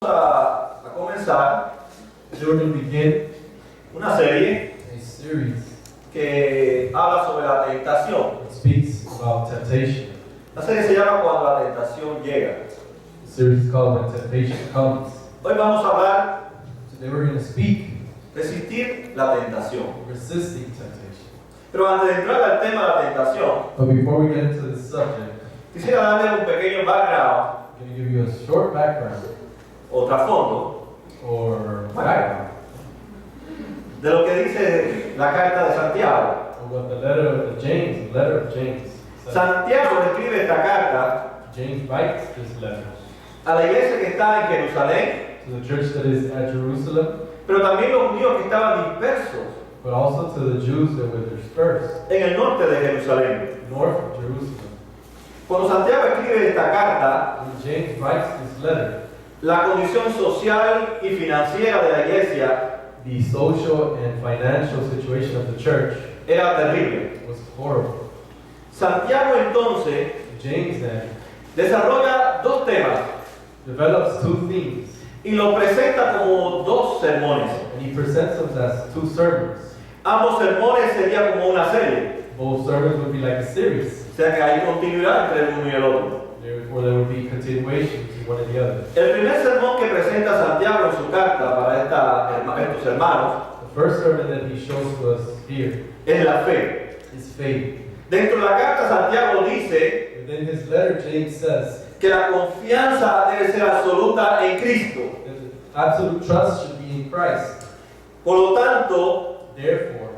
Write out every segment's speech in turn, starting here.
A comenzar We're going to begin una serie a series que habla sobre la tentación. that speaks about temptation. La serie se llama Cuando la tentación llega. The series is called When Temptation Comes. Hoy vamos a hablar Today we're going to speak resistir la tentación. resisting temptation. Pero antes de entrar al tema de la tentación, But before we get into this subject, quisiera darle un pequeño background I'm going to give you a short background o trasfondo or background de lo que dice la carta de Santiago. of what the letter of James says. Santiago escribe esta carta James writes this letter a la iglesia que está en Jerusalén, to the church that is at Jerusalem, pero también los judíos que estaban dispersos but also to the Jews that were dispersed en el norte de Jerusalén. north of Jerusalem. Cuando Santiago escribe esta carta, When James writes this letter, la condición social y financiera de la iglesia the social and financial situation of the church era terrible. was horrible. Santiago entonces James then desarrolla dos temas develops two themes, y lo presenta como dos sermones. and he presents them as two sermons. Ambos sermones serían como una serie, Both sermons would be like a series, o sea que hay continuidad entre el uno y el otro. therefore there would be continuation to one and the other. El primer sermón que presenta Santiago en su carta para estos hermanos The first sermon that he shows to us here es la fe. is faith. Dentro de la carta Santiago dice Within his letter, James says que la confianza debe ser absoluta en Cristo. that the absolute trust should be in Christ. Por lo tanto, Therefore,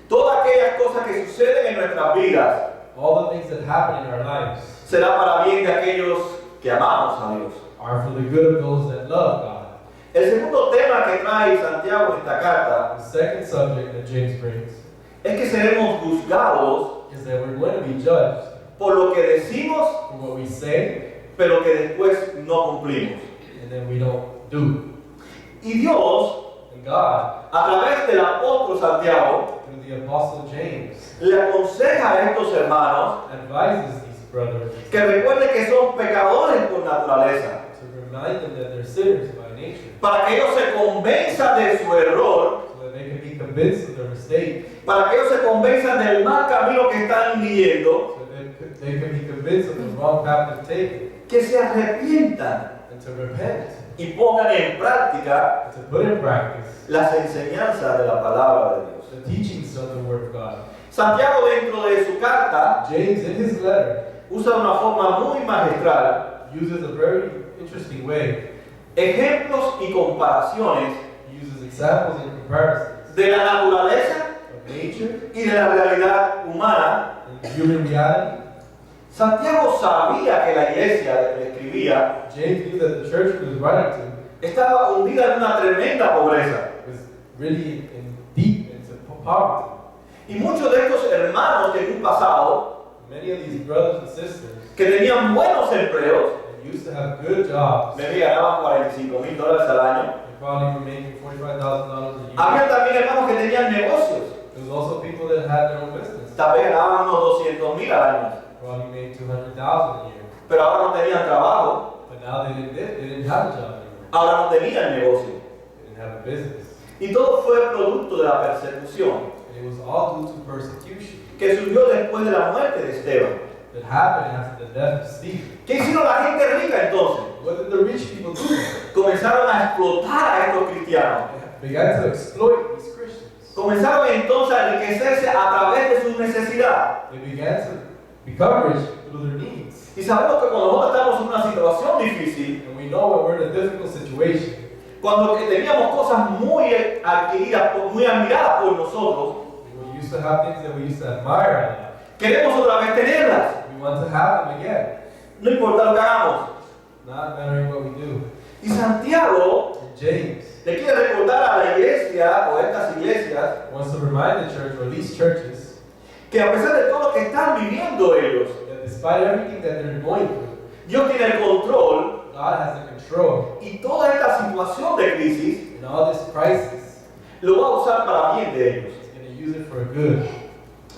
todas aquellas cosas que suceden en nuestras vidas all the things that happen in our lives será para bien de aquellos que amamos a Dios. are for the good of those that love God. El segundo tema que trae Santiago en esta carta The second subject that James brings es que seremos juzgados is that we're going to be judged por lo que decimos, for what we say pero que después no cumplimos. and then we don't do. Y Dios, And God, a través del apóstol Santiago, through the Apostle James, le aconseja a estos hermanos advises these brothers que recuerden que son pecadores por naturaleza, to remind them that they're sinners by nature, para que ellos se convenzan de su error, so that they can be convinced of their mistake, para que ellos se convenzan del mal camino que están viviendo, so that they can be convinced of the wrong path they've taken, que se arrepientan and to repent, y pongan en práctica and to put in practice las enseñanzas de la palabra de Dios. the teachings of the Word of God. Santiago, dentro de su carta, James, in his letter, usa de una forma muy magistral uses a very interesting way. ejemplos y comparaciones He uses examples and comparisons de la naturaleza of nature y de la realidad humana. and human reality. Santiago sabía que la iglesia que le escribía James knew that the church he was writing estaba hundida en una tremenda pobreza. to was really deep into poverty. Y muchos de estos hermanos en un pasado Many of these brothers and sisters que tenían buenos empleos, that used to have good jobs, me ganaban $45,000 al año. they probably were making $45,000 a year. Había también hermanos que tenían negocios, There was also people that had their own business, tal vez ganaban unos $200,000 al año, probably made $200,000 a year. pero ahora no tenían trabajo, But now they didn't have a job anymore. ahora no tenían negocio. They didn't have a business. Y todo fue producto de la persecución And it was all due to persecution que surgió después de la muerte de Esteban. that happened after the death of Stephen. ¿Qué hicieron la gente rica entonces? What did the rich people do? Comenzaron a explotar a estos cristianos. They began to exploit these Christians. Comenzaron entonces a enriquecerse a través de su necesidad. They began to become rich through their needs. Y sabemos que cuando nosotros estamos en una situación difícil, And we know when we're in a difficult situation, cuando teníamos cosas muy adquiridas, muy admiradas por nosotros, we used to have things that we used to admire a lot. queremos otra vez tenerlas. We want to have them again, No importa lo que hagamos. not mattering what we do. Y Santiago And James le quiere recordar a la iglesia o a estas iglesias wants to remind the church, or these churches, que a pesar de todo lo que están viviendo ellos, that despite everything that they're going through, Dios tiene el control God has the control y toda esta situación de crisis in all this crisis. lo va a usar para bien de ellos. He's going to use it for good.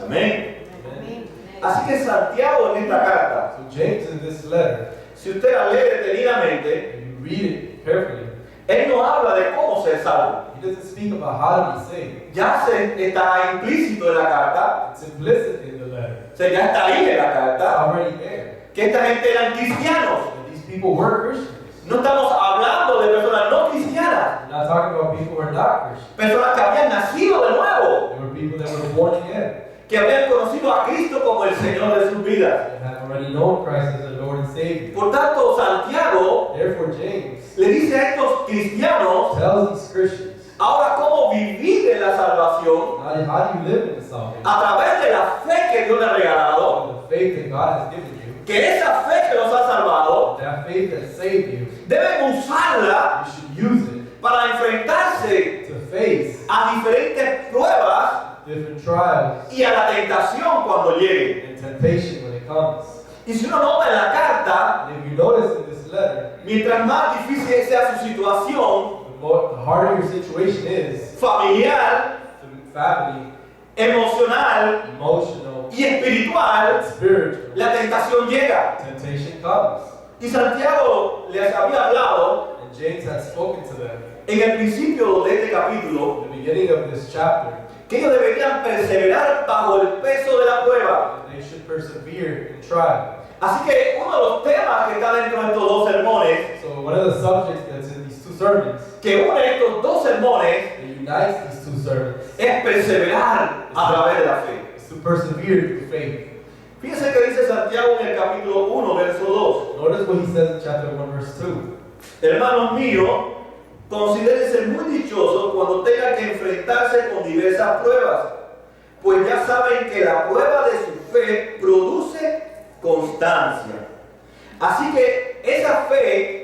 Amén. Amen. Así que Santiago en esta carta, So James in this letter, si usted la lee detenidamente, and you read it carefully, Él no habla de cómo ser salvo. He doesn't speak about how to be saved. Ya está implícito en la carta, It's implicit in the letter. o sea, ya está ahí en la It's carta, already there. que esta gente eran cristianos. And these people were Christians. No estamos hablando de personas no cristianas, We're not talking about people who are not Christians. personas que habían nacido de nuevo, They were people that were born again que habían conocido a Cristo como el Señor de sus vidas. and have already known Christ as their Lord and Savior. Por tanto, Santiago Therefore, James le dice a estos cristianos tells these Christians, ahora cómo vivir en la salvación how do you live in the salvation? a través de la fe que Dios le ha regalado, Of the faith that God has given you, que esa fe que los ha salvado, that faith that saved you, deben usarla you should use it para enfrentarse to face a diferentes pruebas different trials y a la tentación cuando llegue. and temptation when it comes. Y si uno nota en la carta, And if you notice in this letter, mientras más difícil sea su situación the harder your situation is, familiar, the family, emocional emotional, y espiritual, spiritual, la tentación llega. temptation comes. Y Santiago les había hablado And James had spoken to them en el principio de este capítulo in the beginning of this chapter que ellos deberían perseverar bajo el peso de la prueba. that they should persevere in trial. Así que uno de los temas que está dentro de estos dos sermones, So one of the subjects that's in these two sermons que une estos dos sermones, that unites these two sermons es perseverar a través de la fe. is to persevere through faith. Fíjense que dice Santiago en el capítulo 1, verso 2. Notice what he says in chapter 1, verse 2. Hermanos míos, considérense muy dichosos cuando tengan que enfrentarse con diversas pruebas, pues ya saben que la prueba de su fe produce constancia. Así que esa fe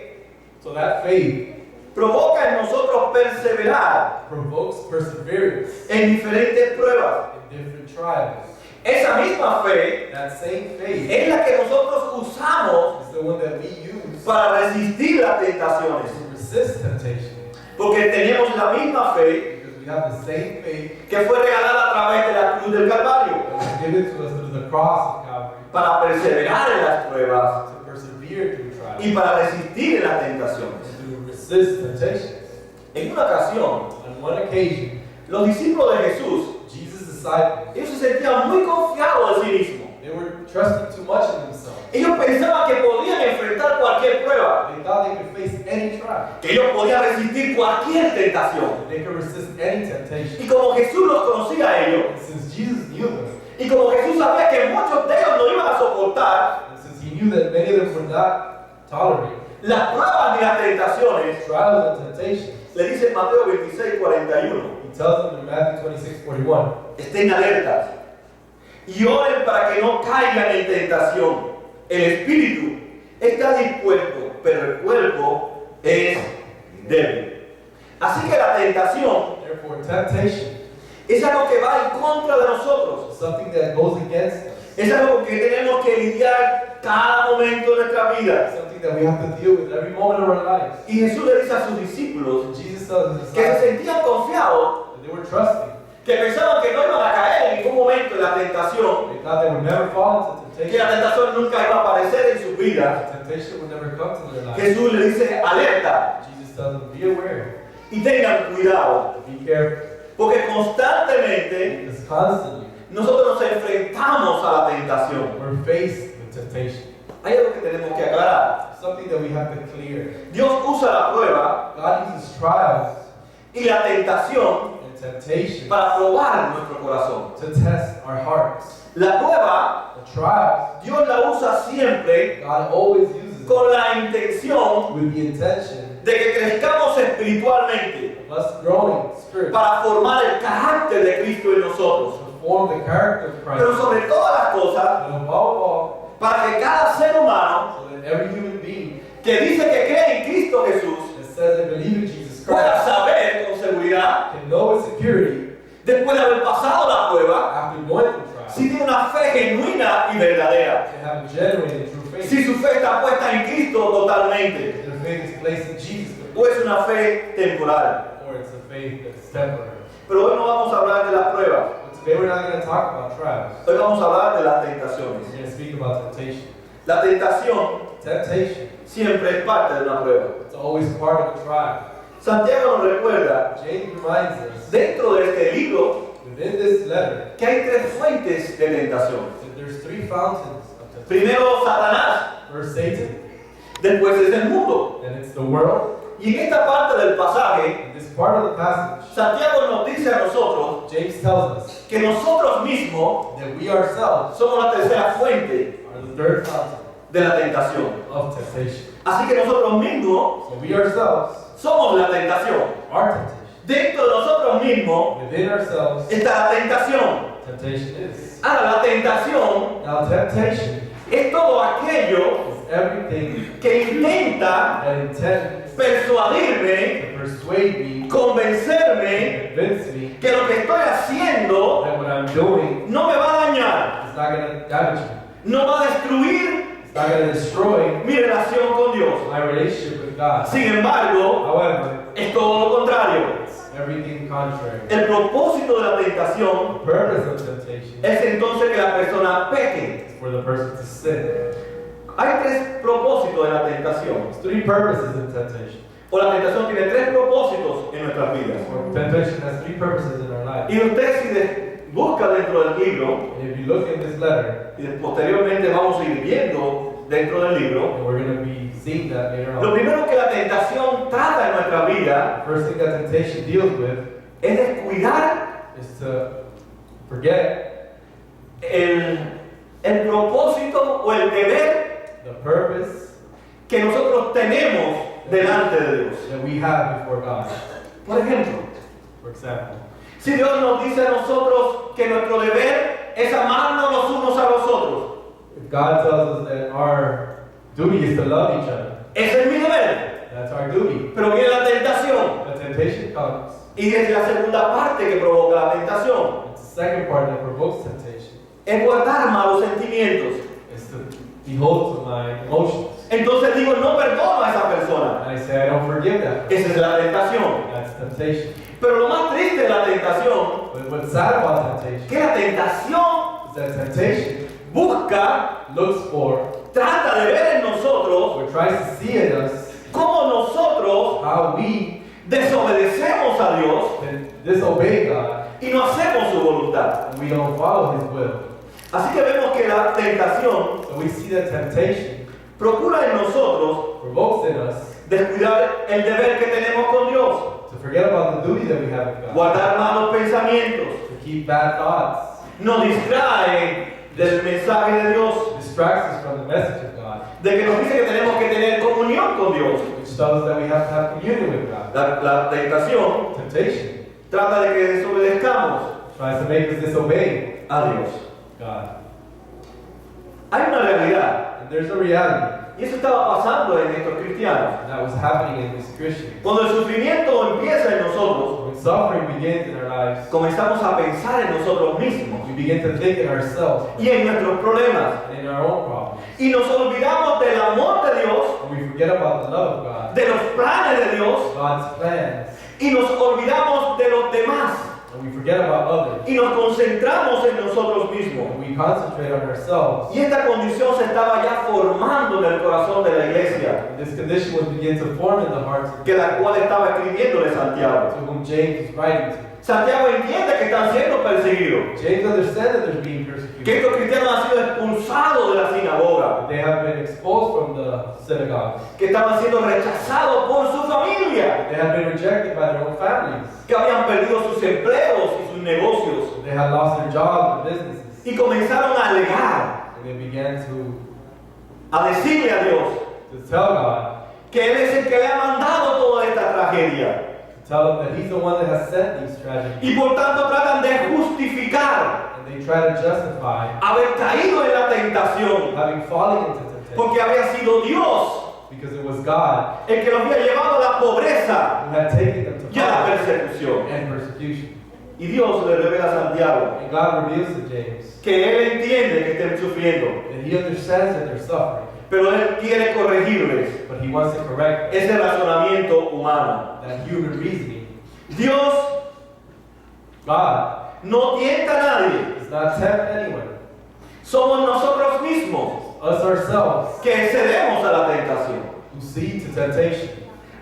So that faith provoca en nosotros perseverar provokes perseverance en diferentes pruebas. in different trials. Esa misma fe That same faith es la que nosotros usamos is the one that we use para resistir las tentaciones. to resist temptation. Porque tenemos la misma fe Because we have the same faith que fue regalada a través de la cruz del Calvario that was given to us through the cross of Calvary para perseverar en las pruebas to persevere through trials y para resistir en las tentaciones. and to resist temptations. En una ocasión, On one occasion, los discípulos de Jesús, Jesus' disciples, ellos se sentían muy confiados de sí mismos. they were trusting too much in themselves. Ellos pensaban que podían enfrentar cualquier prueba, They thought they could face any trial. que ellos podían resistir cualquier tentación. That they could resist any temptation. Y como Jesús los conocía a ellos, And since Jesus knew them, y como Jesús sabía que muchos de ellos no iban a soportar and since he knew that many of them would not tolerate las pruebas ni las tentaciones, trials and temptations, le dice en Mateo 26:41, he tells them in Matthew 26:41, estén alertas y oren para que no caigan en tentación. El espíritu está dispuesto, pero el cuerpo es débil. Así que la tentación therefore temptation es algo que va en contra de nosotros. is something that goes against us, Es algo que tenemos que lidiar cada momento de nuestra vida. something that we have to deal with every moment of our lives. Y Jesús le dice a sus discípulos And Jesus tells his que se disciples sentían confiados, that they were trusting. que pensaban que no iban a caer en ningún momento en la tentación, They thought they would never fall into que la temptation. tentación nunca iba a aparecer en sus vidas. Temptation would never come to their lives. Jesús le dice alerta Jesus tells them, be aware, y tengan cuidado, be careful, porque constantemente because constantly nosotros nos enfrentamos a la tentación. we're faced with temptation. Hay algo que tenemos que aclarar. Something that we have to clear. Dios usa la prueba God uses trials y la tentación and temptation para probar nuestro corazón. to test our hearts. La prueba, The trials, Dios la usa siempre God always uses it con la intención with the intention de que crezcamos espiritualmente of us growing spiritually para formar el carácter de Cristo en nosotros. to form the character of Pero Christ. sobre todas las cosas, But above all, para que cada ser humano so that every human being que dice que cree en Cristo Jesús that says they believe in Jesus pueda Christ saber con seguridad, can know with security después de haber pasado la prueba, after going through trials, si tiene una fe genuina y verdadera. to have a genuine and true faith. Si su fe está puesta en Cristo totalmente, Their faith is placed in Jesus, o es una fe temporal. or it's a faith that's temporary. Pero hoy no vamos a hablar de las pruebas, But today we're not going to talk about trials. hoy vamos a hablar de las tentaciones. We're going to speak about temptation. La tentación Temptation, siempre es parte de una prueba. it's always part of a trial. Santiago nos recuerda, James reminds us dentro de este libro, within this letter que hay tres fuentes de tentación. that there's three fountains of temptation. Primero Satanás, First Satan, después es el mundo. then it's the world. Y en esta parte del pasaje, In this part of the passage, Santiago nos dice a nosotros James tells us que nosotros mismos that we ourselves somos la tercera fuente are the third fountain de la tentación. of temptation. Así que nosotros mismos So we ourselves somos la tentación. are temptation. Dentro de nosotros mismos Within ourselves, está la tentación. temptation is. Ahora, la tentación Now, temptation es todo aquello is everything que intenta that intends persuadirme, to persuade me, convencerme convince me que lo que estoy haciendo that what I'm doing no me va a dañar, is not going to damage me. no va a destruir It's not going to destroy mi relación con Dios. my relationship with God. Sin embargo, However, es todo lo contrario. it's everything contrary. El propósito de la tentación The purpose of temptation es entonces que la persona peque. is for the person to sin. Hay tres propósitos de la tentación. There's three purposes in temptation. O la tentación tiene tres propósitos en nuestras vidas. Or temptation has three purposes in our life. Y usted busca dentro del libro, And if you look in this letter, y posteriormente vamos a ir viendo dentro del libro, and we're going to be seeing that later lo on, primero que la tentación trata en nuestra vida the first thing that temptation deals with es descuidar is to forget el propósito o el deber the purpose que nosotros tenemos delante de Dios. that we have before God. Por ejemplo, For example, si Dios nos dice a nosotros que nuestro deber es amarnos los unos a los otros, if God tells us that our duty is to love each other, ese es mi deber. that's our duty. Pero viene la tentación. The temptation comes. Y desde la segunda parte que provoca la tentación It's the second part that provokes temptation. es guardar malos sentimientos. Is to behold to my emotions. Entonces digo, no perdono a esa persona. And I say, I don't forgive that person. Esa es la tentación. That's temptation. Pero lo más triste de la tentación But what's sad about temptation es que la tentación is that temptation busca, looks for, trata de ver en nosotros or tries to see in us cómo nosotros how we desobedecemos a Dios can disobey God y no hacemos su voluntad. and we don't follow His will. Así que vemos que la tentación So we see that temptation procura en nosotros provokes in us descuidar el deber que tenemos con Dios, to forget about the duty that we have with God, guardar malos pensamientos, to keep bad thoughts, nos distraen del mensaje de Dios, distracts us from the message of God, de que nos dice que tenemos que tener comunión con Dios. which tells us that we have to have communion with God. La tentación Temptation trata de que desobedezcamos tries to make us disobey a Dios. God. Hay una realidad, And there's a reality y eso estaba pasando en estos cristianos. that was happening in these Christians. Cuando el sufrimiento empieza en nosotros, When suffering begins in our lives, comenzamos a pensar en nosotros mismos we begin to think in ourselves y en nuestros problemas. and in our own problems. Y nos olvidamos del amor de Dios, And we forget about the love of God, de los planes de Dios, God's plans, y nos olvidamos de los demás. and we forget about others. Y nos concentramos en nosotros mismos. And we concentrate on ourselves. Y esta condición se estaba ya formando en el corazón de la iglesia, And this condition was beginning to form in the hearts of que la cual estaba escribiéndole Santiago. to whom James is writing to. Santiago entiende que están siendo perseguidos, James understands that they're being que persecuted. estos cristianos han sido expulsados de la sinagoga, They have been exposed from the synagogue. que estaban siendo rechazados por su familia, They have been rejected by their own families. que habían perdido sus empleos y sus negocios, They had lost their jobs and businesses. y comenzaron a alegar, And they began a decirle a Dios to tell God, que Él es el que le ha mandado toda esta tragedia, to tell him that He's the one that has sent these tragedies. y por tanto tratan de justificar And they try to justify haber caído en la tentación, having fallen into temptation porque había sido Dios because it was God el que los había llevado a la pobreza who had taken them to y a la poverty persecución. and persecution. Y Dios le revela a Santiago And God reveals to James que Él entiende que estén sufriendo, that He understands that they're suffering, pero Él quiere corregirles but He wants to correct ese razonamiento humano. that human reasoning. Dios God no tienta a nadie, does not tempt anyone, somos nosotros mismos us ourselves, que cedemos a la tentación. who cede to temptation.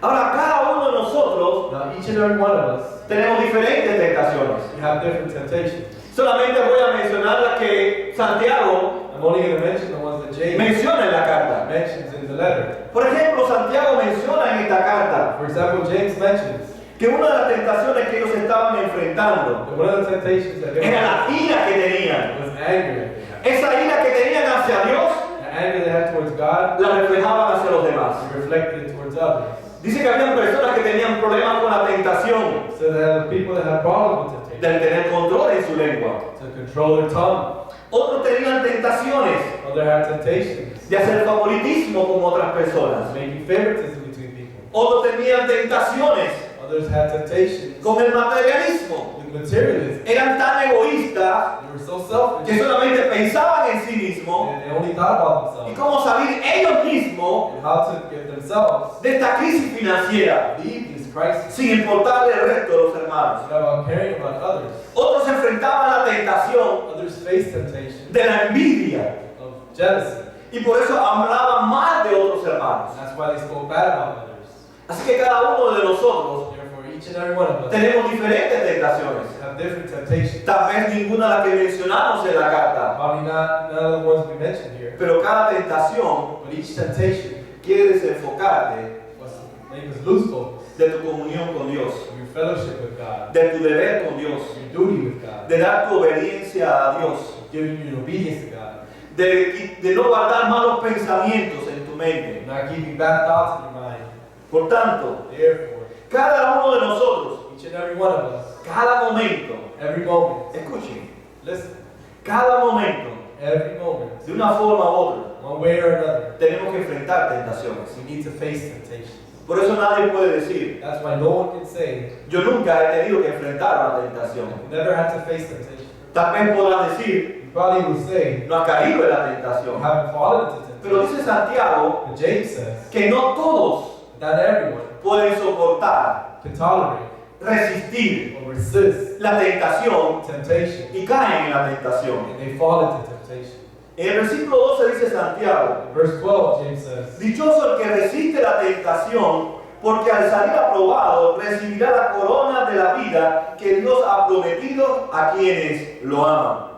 Ahora, cada uno de nosotros nosotros Now, each and every one of us, tenemos diferentes tentaciones. we have different temptations. Solamente voy a mencionar las que Santiago I'm only going to mention the ones that James menciona en la carta. mentions in the letter. Por ejemplo, Santiago menciona en esta carta For example, James mentions que una de las tentaciones que ellos estaban enfrentando that one of the temptations that they era la had ira que tenían. was anger. Esa ira que tenían hacia Dios The anger they had towards God, la reflejaban hacia los demás. they reflected it towards others. Dice que habían personas que tenían problemas con la tentación So that the people that had problems with temptation de tener control en su lengua. to control their tongue. Otros tenían tentaciones Others had temptations de hacer favoritismo con otras personas. making favoritism between people. Otros tenían tentaciones Others had temptations con el materialismo. with materialism. Eran tan egoístas They were so selfish que solamente pensaban en sí mismos and they only thought about y themselves cómo salir ellos mismos and how to get themselves de esta crisis financiera leave this crisis sin importarle el resto de los hermanos. instead of caring about others. Otros se enfrentaban a la tentación Others face temptation de la envidia of jealousy. y por eso hablaban mal de otros hermanos. And that's why they spoke bad about others. Así que cada uno de nosotros Therefore, each and every one of us tenemos diferentes tentaciones. have different temptations. Tal vez ninguna de las que mencionamos en la carta, Probably not none of the ones we mentioned here. pero cada tentación But each temptation quiere desenfocarte was to make us lose focus de tu comunión con Dios, of your fellowship with God, de tu deber con Dios, your duty with God, de dar tu obediencia a Dios, giving you obedience to God, de no guardar malos pensamientos en tu mente. not keeping bad thoughts in your mind. Por tanto, Therefore, cada uno de nosotros, each and every one of us, cada momento, every moment, escuchen, listen, cada momento, every moment, de una forma u otra, one way or another, tenemos que enfrentar tentaciones. we need to face temptations. Por eso nadie puede decir, That's why no one can say, yo nunca he tenido que enfrentar una tentación. never had to face temptation. Tal vez podrás decir, You probably will say, no has caído en la you tentación. haven't fallen into Pero temptation. dice Santiago But James says, que no todos not everyone pueden soportar, can tolerate resistir or resist la tentación temptation, y caen en la tentación. and they fall into temptation. En el versículo 12 dice Santiago, In verse 12, James says, dichoso el que resiste la tentación, porque al salir aprobado recibirá la corona de la vida que Dios ha prometido a quienes lo aman.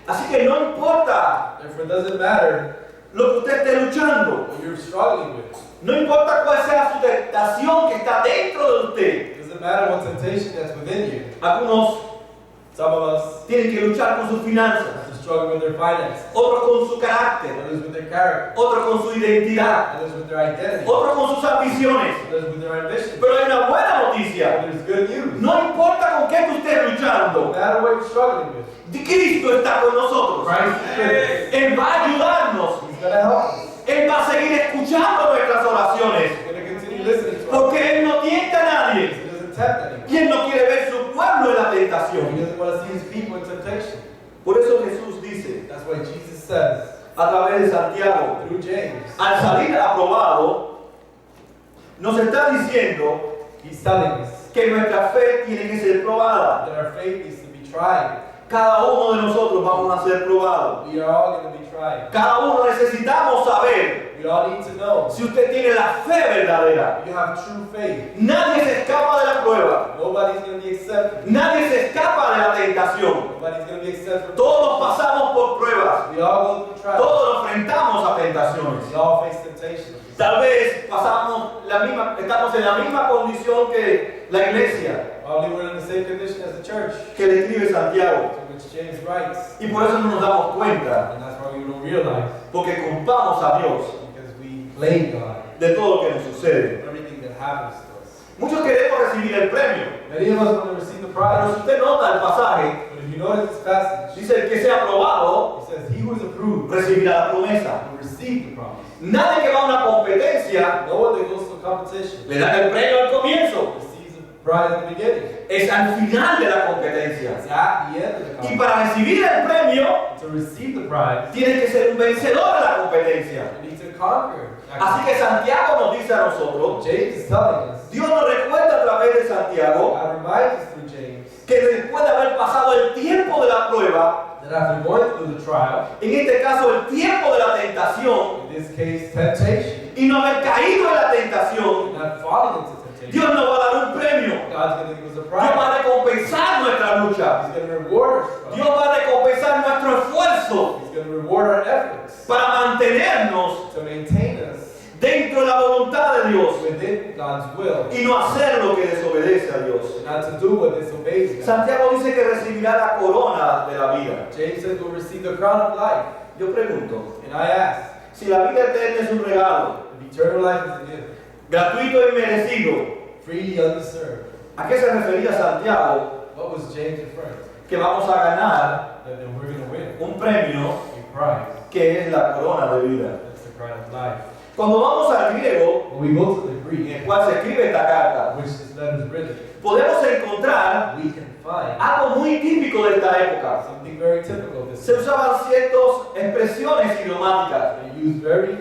Así que no importa therefore it doesn't matter lo que usted esté luchando, what you're struggling with. no importa cuál sea su tentación que está dentro de usted. It doesn't matter what temptation that's within you. Algunos Some of us tienen que luchar con sus finanzas, have to struggle with their finances, otros con su carácter, others with their character, otros con su identidad, others with their identity, otros con sus ambiciones. others with their ambition. Pero hay una buena noticia. But there's good news. No importa con qué tú estés No luchando, matter what you're struggling with, Cristo está con nosotros. Christ is with us. Él va a ayudarnos. He's going to help us. Él va a seguir escuchando nuestras oraciones. He's going to continue listening to us. Porque Él no tienta a nadie. He doesn't tempt anyone. Y Él no quiere ver su pueblo en la He tentación. doesn't want to see his people in temptation. Por eso Jesús dice That's why Jesus says a través de Santiago, through James, al salir aprobado, nos está diciendo he's telling us que nuestra fe tiene que ser probada. that our faith needs to be tried. Cada uno de nosotros vamos a ser probados. We are all going to be tried. Cada uno necesitamos saber We all need to know si usted tiene la fe verdadera. you have true faith. Nadie se escapa de la prueba. Nobody's going to be accepted. Nadie se escapa de la tentación. Nobody's going to be accepted. Todos pasamos por pruebas. We all go through trials. Todos nos enfrentamos a tentaciones. We all face temptation. Tal vez estamos en la misma condición que la iglesia Probably we're in the same condition as the church, que le escribe Santiago. to which James writes. Y por eso no nos damos cuenta, And that's why we don't realize, porque culpamos a Dios because we blame God de todo lo que nos sucede. for everything that happens to us. Muchos queremos recibir el premio, Many of us want to receive the pero prize, si usted nota el pasaje, but if you notice this passage, dice el que sea aprobado it says, he who is approved recibirá la promesa. will receive the promise. Nadie que va a una competencia No one that goes to a competition le dan el premio al comienzo, receives a prize at the beginning. es al final de la competencia. It's at the end of the Y competition. para recibir el premio, To receive the prize, tienes que ser un vencedor de la competencia. you need to conquer. Así que Santiago nos dice a nosotros, James is telling us, Dios nos recuerda a través de Santiago, God reminds us through James, que después de haber pasado el tiempo de la prueba, that after going through the trial, en este caso el tiempo de la tentación, in this case temptation, y no haber caído en la tentación, not falling into temptation, temptation. Dios nos va a dar un premio. God's going to give us a Dios va prize. a recompensar nuestra lucha. He's going to reward us. Dios va a recompensar nuestro esfuerzo He's going to reward our efforts para mantenernos to maintain us dentro de la voluntad de Dios within God's will, y no hacer lo que desobedece a Dios. not to do what disobeys God. Santiago dice que recibirá la corona de la vida. James says we'll receive the crown of life. Yo pregunto, And I ask, si la vida eterna es un regalo, if eternal life is a gift, gratuito y merecido, freely undeserved, ¿a qué se refería Santiago? what was James referring to? Que vamos a ganar That we're going to win un premio a prize. que es la corona de vida. That's the crown of life. Cuando vamos al griego, When we go to the en Greek, el cual se escribe esta carta, which this letter is written, podemos encontrar we can find algo muy típico de esta época. something very typical of this. Se usaban ciertas expresiones idiomáticas. They use very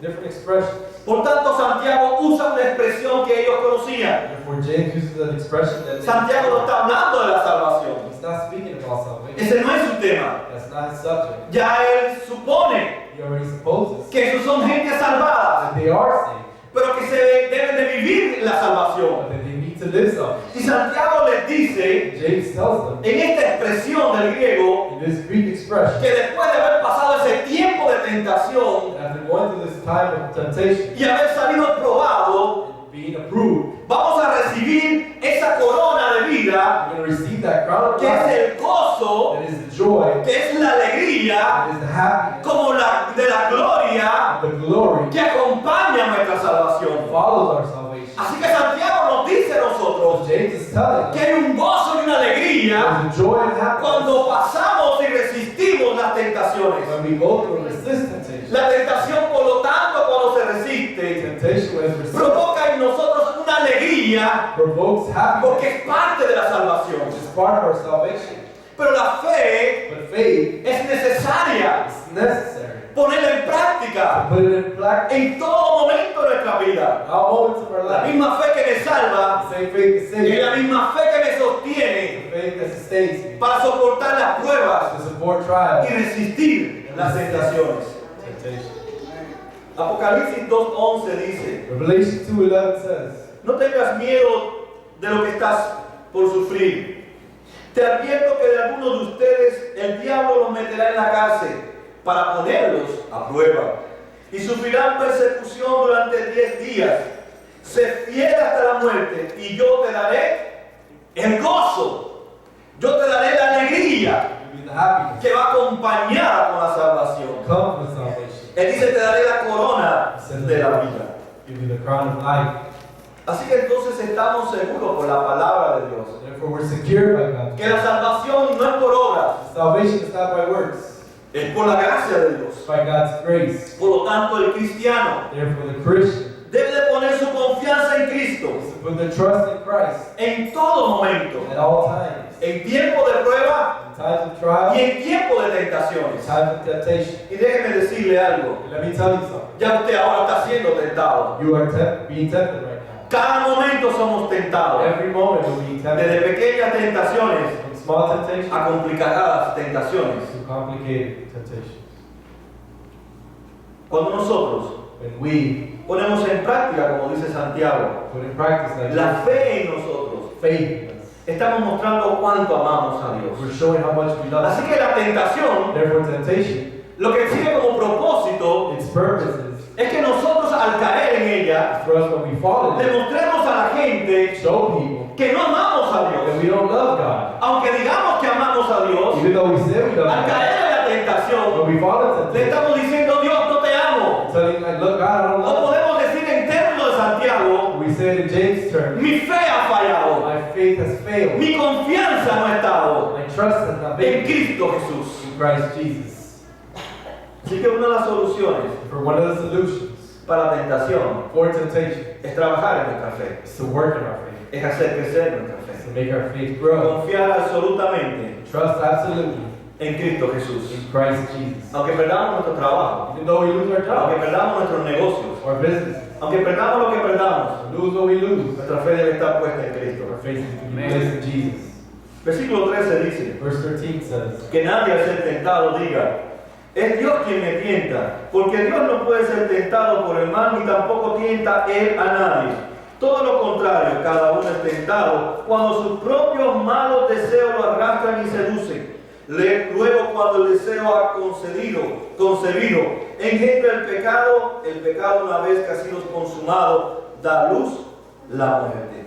different expressions. Por tanto, Santiago usa una expresión que ellos conocían. Therefore, James uses an expression that Santiago no está hablando de la salvación. he's not speaking about salvation. Ese no es su tema. That's not his subject. Ya él supone He already supposes que esos son gente salvadas, that they are saved, pero que se deben de vivir la salvación. but that they need to live salvation. Y Santiago les dice, James tells them en esta expresión del griego, in this Greek expression que después de haber pasado ese tiempo de tentación that after going through this time of temptation y haber salido probado, and being approved, vamos a recibir esa corona de vida, we're going to receive that crown of que es life el gozo, that is the joy, que es la alegría, that is the happiness, como la de la gloria the glory que acompaña nuestra that salvación. follows our salvation. Así que Santiago nos dice a So nosotros James is telling que us hay un gozo y una alegría there's a joy and happiness cuando pasamos y resistimos las tentaciones. when we go through and resist temptation. La tentación, por lo tanto, cuando se resiste, Temptation, when it's resisted, provoca en nosotros una alegría provokes happiness, porque es parte de la salvación. which is part of our salvation. Pero la fe But faith es necesaria is necessary. ponerla en práctica Put it in practice. en todo momento de nuestra vida. All moments of our La life. misma fe que me salva The same faith that es la saves. misma fe que me sostiene The faith that sustains me. para soportar las pruebas To support trials. y resistir las tentaciones. Temptation. Apocalipsis 2:11 dice, Revelation 2:11 says, no tengas miedo de lo que estás por sufrir. Te advierto que de algunos de ustedes el diablo los meterá en la cárcel para ponerlos a prueba y sufrirán persecución durante 10 días. Sé fiel hasta la muerte y yo te daré el gozo. Yo te daré la alegría give you the happiness. que va acompañada con la salvación. Come with salvation. Él dice, te daré la corona de la vida. Give you the crown of life. Así que entonces estamos seguros por la palabra de Dios Therefore, we're secured by God. que la salvación no es por obras, Salvation is not by works, es por la gracia de Dios. it's by God's grace. Por lo tanto, el cristiano Therefore, the Christian debe de poner su confianza en Cristo is to put their trust in Christ en todo momento, at all times. en tiempo de prueba In times of y trial, en tiempo de in tentaciones. times of temptation. Y déjeme decirle algo, And let me tell you something. ya usted ahora está siendo tentado. You are being tempted right now. Cada momento somos tentados, Every moment we're being tempted. desde pequeñas tentaciones From small temptations a complicadas tentaciones. to complicated temptations. Cuando nosotros When we ponemos en práctica, como dice Santiago, put in practice like la fe en nosotros, faith in us, estamos mostrando cuánto amamos a Dios. we're showing how much we love Así Him. que la tentación, Therefore, temptation, lo que tiene como propósito its purpose is es que nosotros al caer en ella, for us when we fall in it, demostremos a la gente show people que no amamos a that Dios. we don't love God. Aunque digamos que amamos a Dios, Even though we say we love al God, caer en la tentación, when we fall into le temptation, estamos diciendo, Dios, no te amo. telling like, look, God, I don't O love podemos decir en términos de Santiago, you. We say it in James' terms, mi fe ha fallado, my faith has failed. mi confianza no ha estado My trust has not en been Cristo Jesús. in Christ Jesus. Así que una de las soluciones For one of the solutions para la tentación for temptation es trabajar en nuestra fe, is to work in our faith, es hacer crecer nuestra is to fe, make our faith grow. confiar absolutamente Trust absolutely en Cristo Jesús. in Christ Jesus. Aunque perdamos nuestro trabajo, Even though we lose our aunque job, perdamos nuestros negocios, our business, aunque perdamos lo que perdamos, lose what we lose, nuestra fe debe estar puesta en Cristo. our faith is to be placed in Jesus. Versículo 13 dice, Verse 13 says, que nadie al ser tentado diga, es Dios quien me tienta, porque Dios no puede ser tentado por el mal ni tampoco tienta él a nadie. Todo lo contrario, cada uno es tentado cuando sus propios malos deseos lo arrastran y seducen. Luego, cuando el deseo ha concebido, engendra el pecado una vez que ha sido consumado, da a luz la muerte.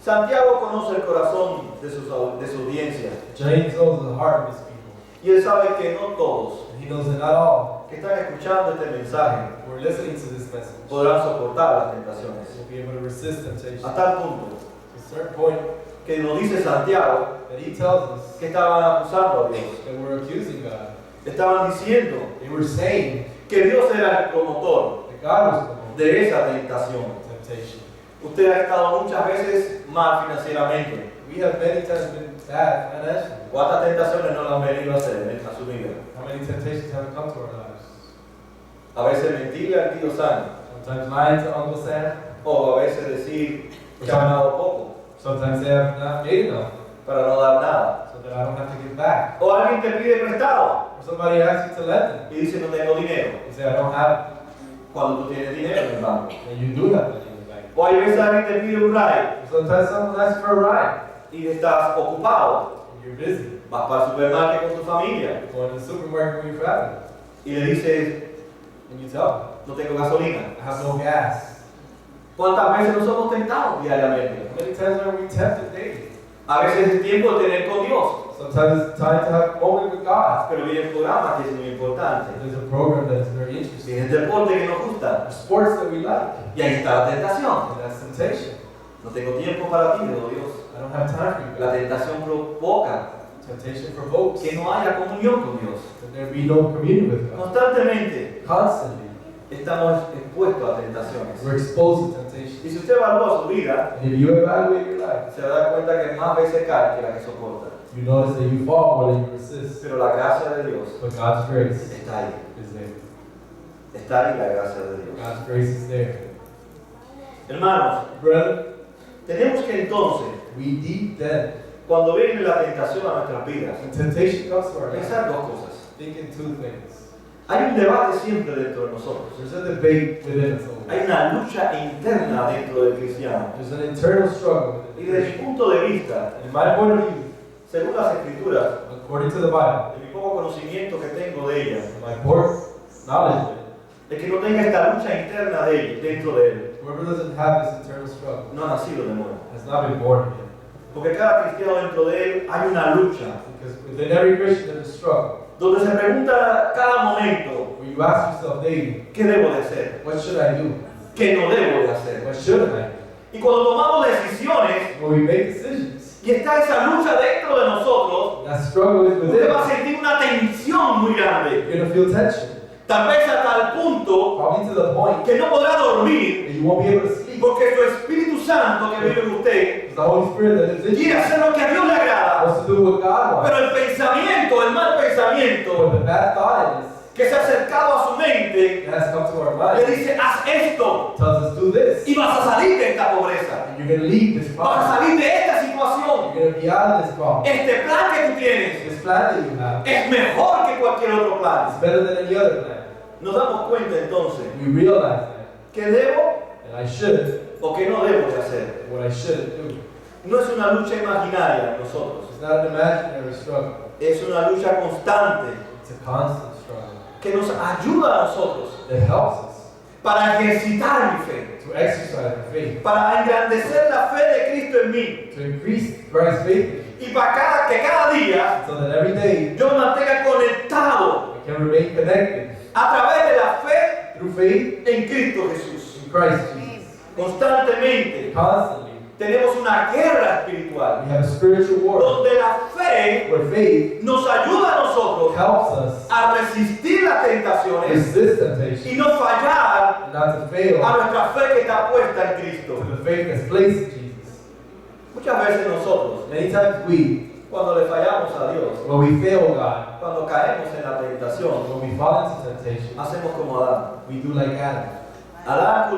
Santiago conoce el corazón de su audiencia. James knows the heart of his people. Y él sabe que no todos And he knows that not all que están escuchando este mensaje who are listening to this message podrán soportar las tentaciones. will be able to resist temptation. A tal punto To a certain point que nos dice Santiago that he tells us que estaban acusando a Dios. that we're accusing God. Estaban diciendo They were saying que Dios era el promotor that God was the de esa tentación. temptation. Usted ha estado muchas veces mal financieramente. We have many times been bad financially. ¿Cuántas tentaciones no le han venido a su vida? How many temptations have come to our lives? A veces mentirle al tío Sam, Sometimes lying to Uncle Sam. o a veces decir que ha ganado poco Sometimes they have not made enough, para no dar nada. so that I don't have to give back. O alguien te pide prestado Or somebody asks you to lend them. y dice no tengo dinero, You say, I don't have, cuando tú tienes dinero en el banco. and you do have money in the bank. O hay veces alguien te pide un ride Or sometimes someone asks for a ride, y estás ocupado. and you're busy. Vas para el supermercado con tu familia You're going to the supermarket with your family, y le dices and you tell them, no tengo gasolina. I have no gas. ¿Cuántas veces no somos tentados diariamente? How many times are we tempted daily? A veces es tiempo de tener con Dios, Sometimes it's time to have a moment with God. pero viene el programa que es muy importante. There's a program that is very interesting. Viene el deporte que nos gusta Sports that we like, y ahí está la tentación. and that's temptation. No tengo tiempo para ti, digo Dios. I don't have time for you. La God. tentación provoca Temptation provokes que no haya comunión con Dios. that there be no communion with God. Constantemente Constantly, estamos expuestos a tentaciones. we're exposed to temptation. Y si usted evalúa su vida, And if you evaluate your life, se va a dar cuenta que más veces cae que la que soporta. you notice that you fall more than you resist. Pero la gracia de Dios But God's grace está ahí. is there. Está ahí la gracia de Dios. God's grace is there. Hermanos, Brother, tenemos que entonces, we deep then, cuando viene la tentación a nuestras vidas, when temptation comes to our life, pensar dos cosas. think in two things. Hay un debate siempre dentro de nosotros. There's a debate within us all. Hay una lucha interna dentro del cristiano. There's an internal struggle Y within the desde mi Christian. punto de vista, In my point of view, según las escrituras, according to the Bible, de mi poco conocimiento que tengo de ellas, my poor knowledge of it, el que no tenga esta lucha interna de él, dentro de él, whoever doesn't have this internal struggle no ha nacido de nuevo. has not been born again. Porque cada cristiano dentro de él hay una lucha, Because within every Christian there's a struggle donde se pregunta cada momento, where you ask yourself daily, ¿qué debo de hacer? what should I do? ¿Qué no debo de hacer? What shouldn't I do? Y cuando tomamos decisiones, When we make decisions, y está esa lucha dentro de nosotros, that struggle is within usted va a us. sentir una tensión muy grande. You're gonna feel tension, Tal vez hasta el punto probably to the point que no podrá dormir that you won't be able to sleep. porque su Espíritu Santo que vive en usted Because the Holy Spirit that lives in quiere you hacer lo que a Dios le agrada. wants to do what God wants. Pero el pensamiento, el mal But pensamiento the bad thought que se ha acercado a su mente, it has come to our le mind, dice, haz esto tells us do this, y vas a salir de esta pobreza. and you're gonna leave this Vas a problem. salir de esta situación. You're gonna be out of this problem. Este plan que tú tienes This plan that you have es mejor que cualquier otro plan. is better than any other plan. Nos damos cuenta entonces We realize that, que debo and I should, o que no debo de hacer. what I shouldn't do. No es una lucha imaginaria en nosotros. It's not an imaginary struggle. Es una lucha constante It's a constant struggle que nos ayuda a nosotros that helps us para ejercitar mi fe, to exercise our faith, para engrandecer la fe de Cristo en mí to increase Christ's faith in you, y para que cada día so that every day yo me mantenga conectado we can remain connected a través de la fe through faith en Cristo Jesús. in Christ Jesus. Constantemente Constantly, tenemos una guerra espiritual we have a spiritual war donde la fe where faith nos ayuda a nosotros helps us a resistir las tentaciones resist y temptation no fallar and not to fail a nuestra fe que está puesta en Cristo. to the faith that's placed in Jesus. Muchas veces nosotros, Many times we, cuando le fallamos a Dios, when we fail God, cuando caemos en la tentación, when we fall into temptation, hacemos como Adán. we do like Adam. Adán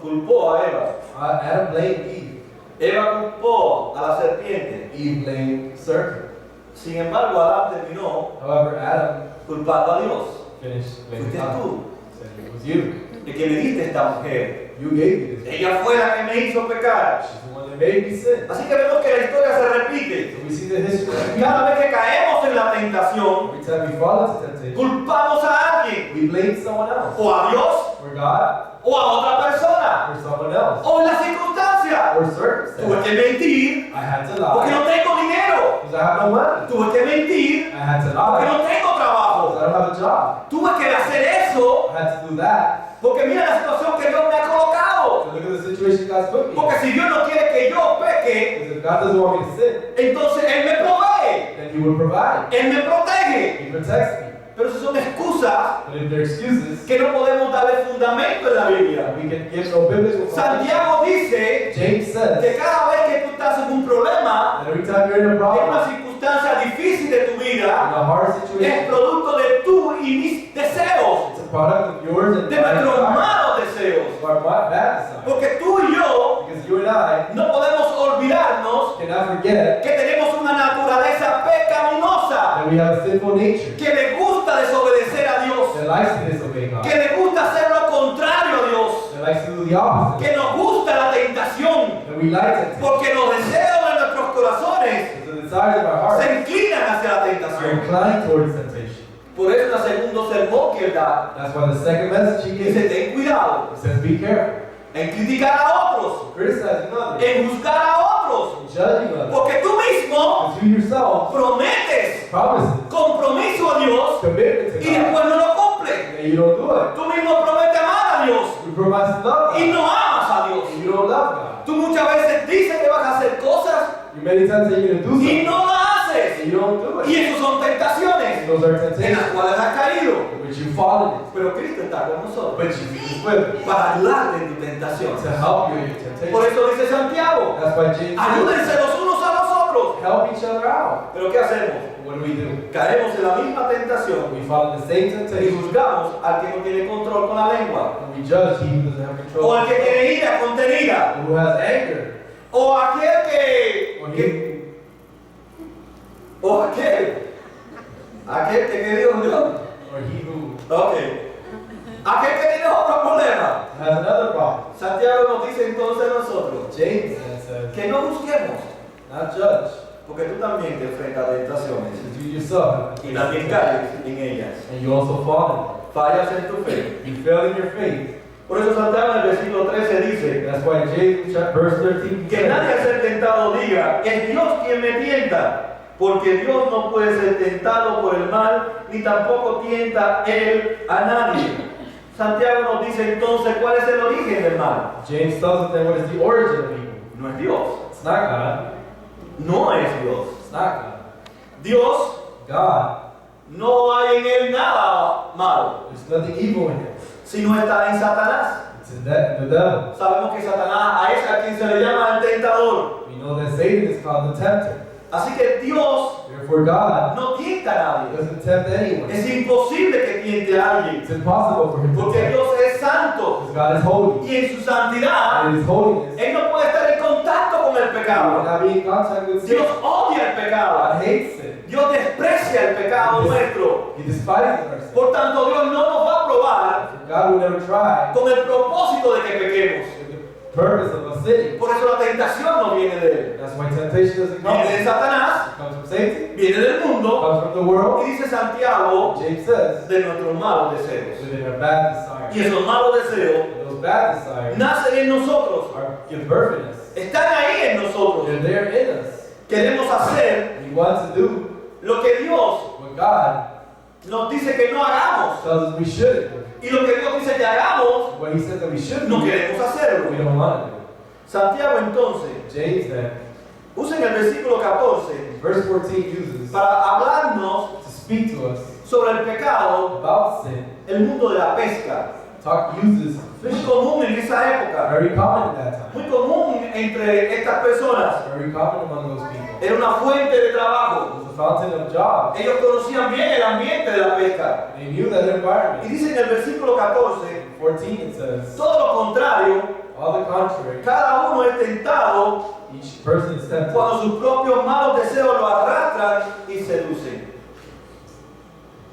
culpó a Eva. Adam blamed Eve. Eva culpó a la serpiente. Eve blamed the serpent. Sin embargo, Adán terminó However, Adam culpando a Dios. finished blaming Fuiste God. tú Said it was you. el que me diste esta mujer. You gave me this. Ella fue la que me hizo pecar. She's the one that made me sin. Así que vemos que la historia se repite. So we see the history. Cada vez que caemos en la tentación, Every time we fall into temptation, culpamos a alguien, we blame someone else. o a Dios, Or God, o a otra persona, or someone else, o en la circunstancia. or Tuve circumstance. que mentir I had to porque lie no tengo dinero. because I have no money. Tuve que mentir I had to porque lie no tengo because trabajo. I don't have a job. Tuve que hacer eso I had to do that. porque mira la situación que Dios me ha colocado. So look at the situation God's put me in. Porque si Dios no quiere que yo peque, Because if God doesn't want me to sin, entonces Él me provee, then He will provide. Él me protege. He protects me. Pero esas son excusas But if they're excuses, que no podemos darle fundamento en la Biblia. we can give no biblical foundation. Santiago dice James que says cada vez que tú estás en un problema, that every time you're in a en una problem, circunstancia difícil de tu in vida, a hard es situation, producto de tu y mis deseos, it's a product of yours and de my nuestros desire, malos deseos. or my bad desire. Porque tú y yo Because you and I no podemos olvidarnos cannot forget que tenemos una naturaleza pecaminosa, that we have a sinful nature que le gusta desobedecer a Dios, that likes to disobey God, que le gusta hacer lo contrario a Dios, that likes to do the opposite, que nos gusta la tentación, that we like to porque los deseos de nuestros corazones take. The desires of our heart se inclinan hacia la are tentación. inclined towards temptation. Por eso el segundo sermón que él da That's why the second message he gives, dice: ten cuidado he says, be careful, en criticar a otros, criticizing others, en juzgar a otros, judging others, porque tú mismo because you yourself prometes promises, compromiso a Dios commitment to y God, después no lo cumples. and you don't do it. Tú mismo prometes amar a Dios You promise to love y God, no amas a Dios. and you don't love God. Tú muchas veces dices que vas a hacer cosas You many times say you're going to do y something, no lo haces. and you don't do Y it. eso son tentaciones Those are en las temptations, cuales has caído. which you fall in. Pero Cristo está con nosotros But Jesus is with you para ayudarte en tu tentación. to help you in your Por temptation. eso dice Santiago: That's why James says, ayúdense los unos a los otros. help each other out. Pero ¿qué hacemos? What do? Caemos en la misma tentación We fall in the same y temptation, juzgamos al que no tiene control con la lengua, and we judge he who doesn't have o control, al que tiene ira contenida, who has anger, o aquel que, or que- o aquel que Dios dio. he who Ok. Aquel que tiene otro problema. has another problem. Santiago nos dice entonces a nosotros James then says, que no busquemos, not judge, porque tú también te enfrentas a tentaciones because you yourself have y también caes en ellas. and you also fall Fallas en tu fe. in them. You fail in your faith. Por eso Santiago en el versículo 13 dice That's why James verse 13 que nadie al ser tentado diga: es Dios quien me tienta, porque Dios no puede ser tentado por el mal, ni tampoco tienta Él a nadie. Santiago nos dice entonces cuál es el origen del mal. James tells us then what is the origin of evil. No es Dios. It's not God. No es Dios. It's not God. Dios, God. no hay en Él nada malo, There's nothing evil in him. sino está en Satanás. It's in the devil. Sabemos que Satanás a ese a quien se le llama el tentador. We know that Satan is called the tempter. Así que Dios Therefore, God no tienta a nadie. doesn't tempt anyone. Es imposible que tiente a alguien, It's impossible for him to porque tempt. Dios es santo Because God is holy. y en su santidad And in his holiness, Él no puede estar en contacto con el he will pecado. not be in contact with Dios sin. odia el pecado. God hates sin. Dios desprecia el pecado nuestro. He despises our sin. Por tanto, Dios no nos va a probar God will never try con el propósito de que pequemos. with the purpose of us sinning. Por eso la tentación no viene de Él. That's why temptation doesn't come. Viene de It Satanás, comes from Satan. viene del It mundo comes from the world. y dice Santiago James says, de nuestros malos deseos. within our bad desires. Y esos malos deseos And those bad desires nacen en nosotros, give birth in us. están ahí en nosotros. They're there in us. Queremos hacer We want to do lo que Dios what God nos dice que no hagamos. tells us we should. Y lo que Dios dice que hagamos, What he says that we should no do, queremos hacerlo. we don't want to do. Santiago entonces James then, usa en el versículo 14 in verse 14 uses para hablarnos to speak to us sobre el pecado, about sin. el mundo de la pesca. Uses Muy fishing. común en esa época, Very common at that time. muy común entre estas personas. Very common among those people. Era una fuente de trabajo. It was a fountain of jobs. Ellos conocían bien el ambiente de la pesca. They knew that Y environment. dice en el versículo 14, In 14 it says, todo lo contrario, all the contrary, cada uno es tentado each person is tempted cuando sus propios malos deseos lo arrastran y seducen.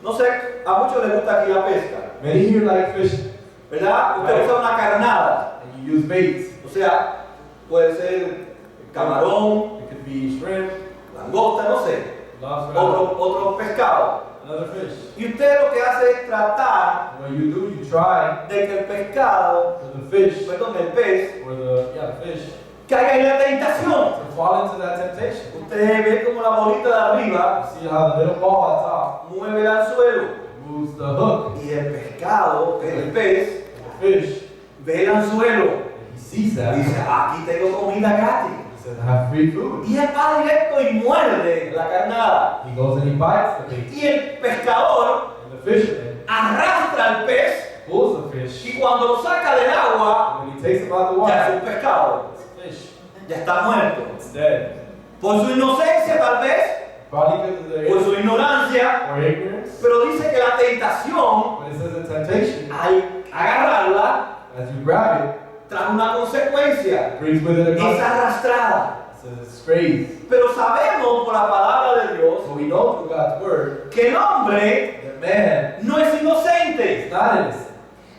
No sé, a muchos les gusta aquí la pesca, Many here like fishing, ¿verdad? Usted usa una carnada and you use baits. O sea, puede ser camarón, It could be shrimp, langosta, no sé, lobster, otro pescado. another fish. Y usted lo que hace es tratar What you do, you try de que el pescado, for the fish, perdón, el pez, or the fish, caiga en la tentación. to fall into that temptation. Usted ve como la bolita de arriba See how the little ball at top mueve el anzuelo moves the hook, y el pescado, que es el pez, and the fish, ve el anzuelo and he sees y that. dice, aquí tengo comida gratis. He says, I have free food. Y él va directo y muerde la carnada. He goes and he bites the bait. Y el pescador And the fisherman arrastra al pez pulls the fish, y cuando lo saca del agua, and when he takes him out of the ya es water, un pescado, it's a fish. ya está muerto. It's dead. Por su inocencia tal vez, Probably because of their por su ignorancia, or ignorance. pero dice que la tentación, But it says the temptation, al agarrarla, as you grab it, trae una consecuencia, brings with it a es consequence. arrastrada. It says it strays. Pero sabemos por la palabra de Dios So we know through God's word que el hombre that man no es inocente. is not innocent.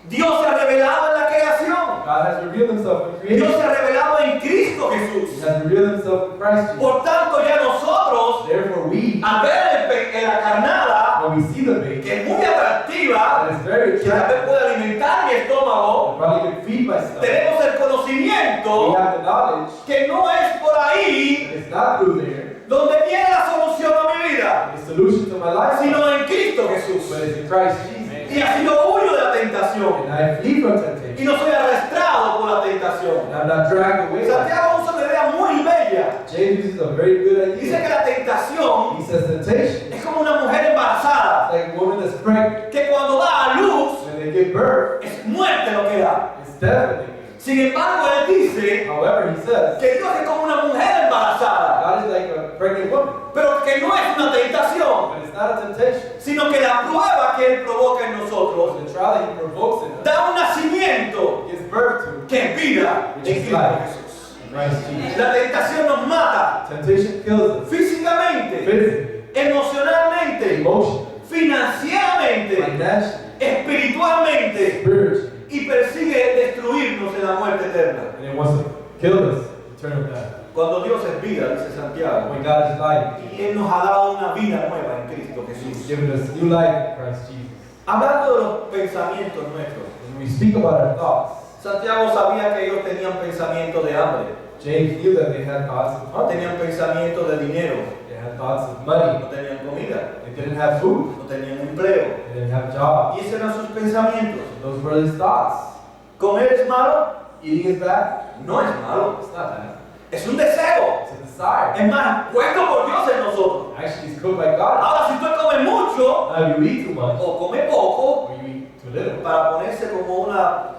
Dios se ha revelado en la creación. God has revealed himself in Dios creation. se ha revelado en Cristo He Jesús. has revealed himself in Christ Jesus. Por tanto, ya nosotros, Therefore we, al ver en la carnada, when we see the bait, que es muy atractiva, that is very que tal vez attractive, puede alimentar mi estómago, probably can feed my stomach. tenemos el We conocimiento have the knowledge que no es por ahí that it's not through there, donde viene la solución a mi vida, the solution to my life, sino en Cristo Jesús. but it's in Christ Jesus. Y así no huyo de la tentación And I flee from y temptation. no soy arrastrado por la tentación. And I'm not dragged away. Santiago usa una idea muy bella. James uses a very good Dice idea. que la tentación He says temptation es como una mujer embarazada is like a woman that's pregnant. que cuando da a luz When they give birth, es muerte lo que da. it's death that they give. Sin embargo, él dice However, he says, que Dios es como una mujer embarazada, God is like a pregnant woman. pero que no es una tentación, But it's not a temptation. sino que la prueba que él provoca en nosotros The trial that he provokes in us da un nacimiento gives birth to que es vida en which is Cristo life Jesús. in Christ Jesus. La tentación nos mata Temptation kills us físicamente, physically, emocionalmente, emotionally, financieramente, financially, espiritualmente spiritually, y persigue destruirnos en la muerte eterna. and it wants to kill us, eternal death. Cuando Dios es vida, dice Santiago, When God is life, y Él nos ha dado una vida nueva en Cristo He's Jesús. given us new life in Christ Jesus. Hablando de los pensamientos nuestros, When we speak about our thoughts, Santiago sabía que ellos tenían pensamientos de hambre, James knew that they had thoughts of hunger. tenían pensamientos de dinero, They had thoughts of money. no tenían comida, They didn't have food. no tenían empleo. They didn't have jobs. Y esos eran sus pensamientos. Those were his thoughts. ¿Comer es malo? Eating is bad? No es malo. It's not bad. Es un deseo. It's a desire. Es más, puesto por Dios en nosotros. Actually, it's cooked by God. Ahora, si usted come mucho Now, you eat too much o come poco, or you eat too little, para ponerse como una